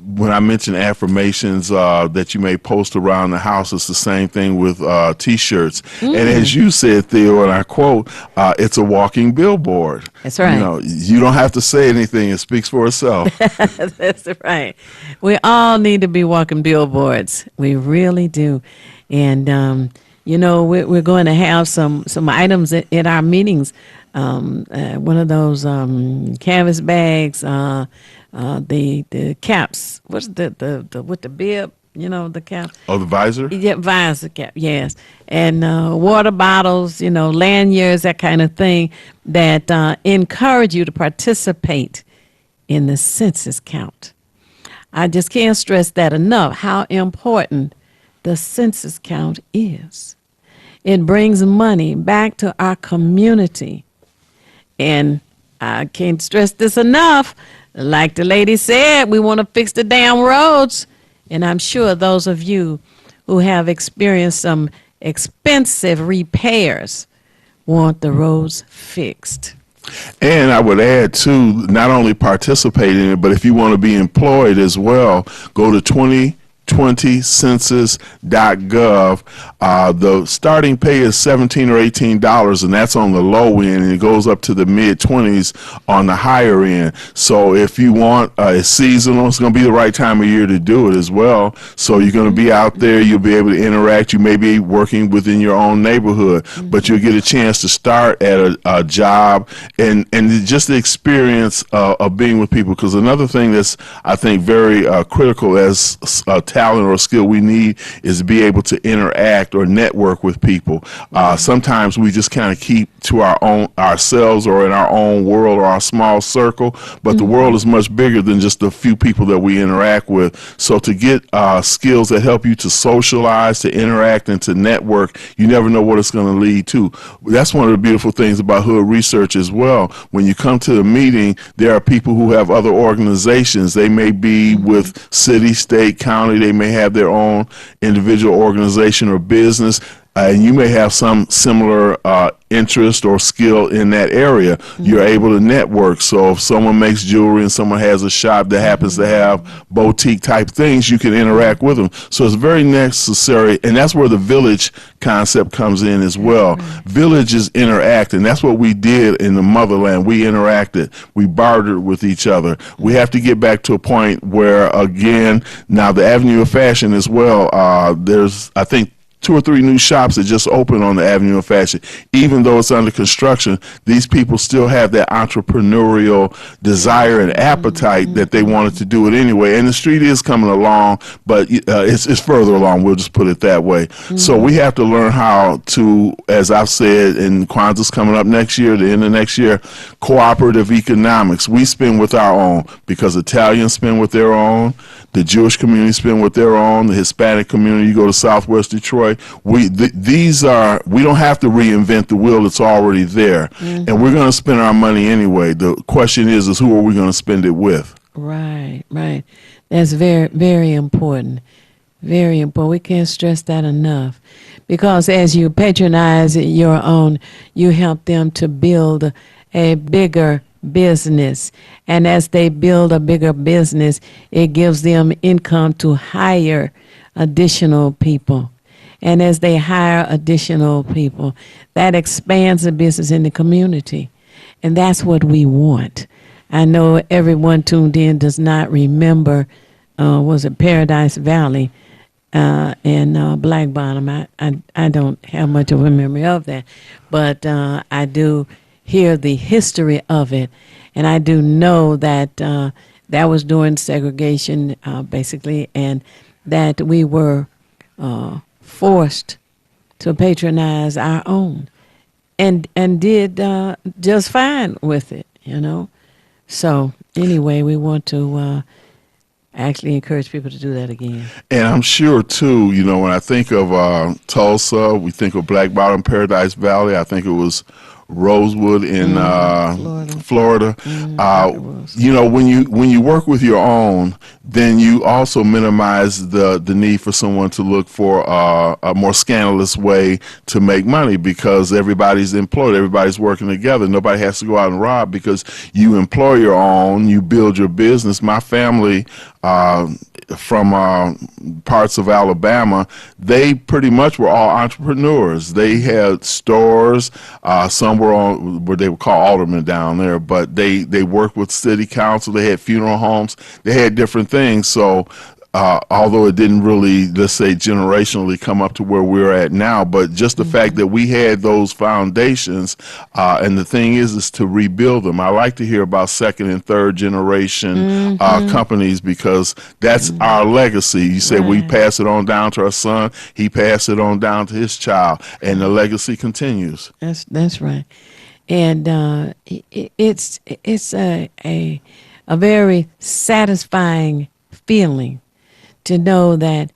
when I mentioned affirmations that you may post around the house, it's the same thing with T-shirts. And as you said, Theo, and I quote, it's a walking billboard. That's right. You know, you don't have to say anything. It speaks for itself. That's right. We all need to be walking billboards. We really do. And, you know, we're going to have some items in our meetings. One of those canvas bags, the caps. What's the with the bib? You know, the cap. Oh, the visor? Yeah, visor cap, yes. And water bottles, you know, lanyards, that kind of thing that encourage you to participate in the census count. I just can't stress that enough, how important the census count is. It brings money back to our community. And I can't stress this enough. Like the lady said, we want to fix the damn roads. And I'm sure those of you who have experienced some expensive repairs want the roads fixed. And I would add, too, not only participate in it, but if you want to be employed as well, go to 2020census.gov. The starting pay is $17 or $18, and that's on the low end, and it goes up to the mid-20s on the higher end. So if you want, it's seasonal, it's going to be the right time of year to do it as well. So you're going to be out there, you'll be able to interact. You may be working within your own neighborhood, but you'll get a chance to start at a job and just the experience of being with people. Because another thing that's, I think, very critical as talent or skill we need is to be able to interact or network with people. Sometimes we just kind of keep to ourselves or in our own world or our small circle, but the world is much bigger than just the few people that we interact with. So to get skills that help you to socialize, to interact, and to network, you never know what it's going to lead to. That's one of the beautiful things about Hood Research as well. When you come to a meeting, there are people who have other organizations. They may be with city, state, county. They may have their own individual organization or business. and you may have some similar interest or skill in that area. You're able to network. So if someone makes jewelry and someone has a shop that happens to have boutique type things, you can interact with them. So it's very necessary, and that's where the village concept comes in as well. Villages interact, and that's what we did in the motherland. We interacted. We bartered with each other. We have to get back to a point where, again, now the Avenue of Fashion as well, there's, I think, 2 or 3 new shops that just opened on the Avenue of Fashion. Even though it's under construction, these people still have that entrepreneurial desire and appetite that they wanted to do it anyway. And the street is coming along, but it's further along. We'll just put it that way. So we have to learn how to, as I've said, and Kwanzaa's coming up next year, the end of next year, cooperative economics. We spend with our own because Italians spend with their own, the Jewish community spend with their own, the Hispanic community, you go to Southwest Detroit. We don't have to reinvent the wheel, it's already there. And we're going to spend our money anyway. The question is who are we going to spend it with? Right. That's very, very important. Very important. We can't stress that enough. Because as you patronize your own, you help them to build a bigger business. And as they build a bigger business, it gives them income to hire additional people. And as they hire additional people, that expands the business in the community. And that's what we want. I know everyone tuned in does not remember, was it Paradise Valley and Black Bottom. I don't have much of a memory of that. But I do hear the history of it. And I do know that that was during segregation, basically, and that we were forced to patronize our own and did just fine with it, you know. So anyway, we want to actually encourage people to do that again. And I'm sure too, you know, when I think of Tulsa, we think of Black Bottom, Paradise Valley. I think it was Rosewood in Florida. You know, when you work with your own, then you also minimize the need for someone to look for a more scandalous way to make money because everybody's employed, everybody's working together. Nobody has to go out and rob because you employ your own, you build your business. My family from parts of Alabama, they pretty much were all entrepreneurs. They had stores, some were on what they would call aldermen down there, but they worked with city council, they had funeral homes, they had different things. So although it didn't really, let's say, generationally come up to where we're at now, but just the fact that we had those foundations, and the thing is to rebuild them. I like to hear about second and third generation companies because that's our legacy. You say we pass it on down to our son, he passed it on down to his child, and the legacy continues. That's right. And it's a very satisfying feeling to know that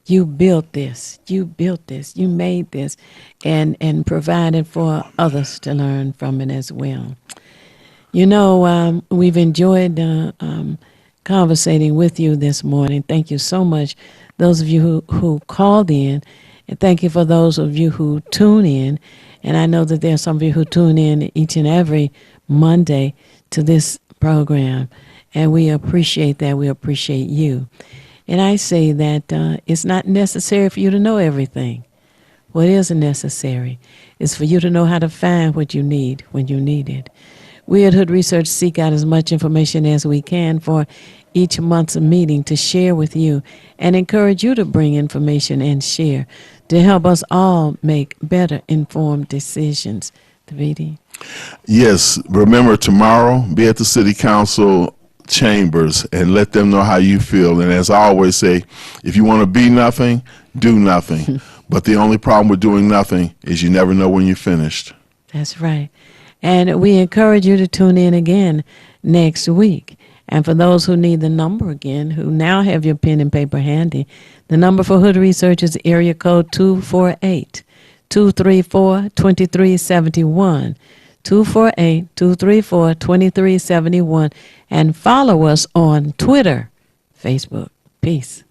you built this, you made this, and provided for others to learn from it as well. You know, we've enjoyed conversating with you this morning. Thank you so much, those of you who called in, and thank you for those of you who tune in. And I know that there are some of you who tune in each and every Monday to this program, and we appreciate that. We appreciate you. And I say that it's not necessary for you to know everything. What is necessary is for you to know how to find what you need when you need it. We at Hood Research seek out as much information as we can for each month's meeting to share with you and encourage you to bring information and share to help us all make better informed decisions. Davidi? Yes, remember tomorrow, be at the City Council chambers and let them know how you feel. And as I always say, if you want to be nothing, do nothing. But the only problem with doing nothing is you never know when you're finished. That's right. And we encourage you to tune in again next week. And for those who need the number again, who now have your pen and paper handy, the number for Hood Research is area code 248-234-2371. 248-234-2371, and follow us on Twitter, Facebook. Peace.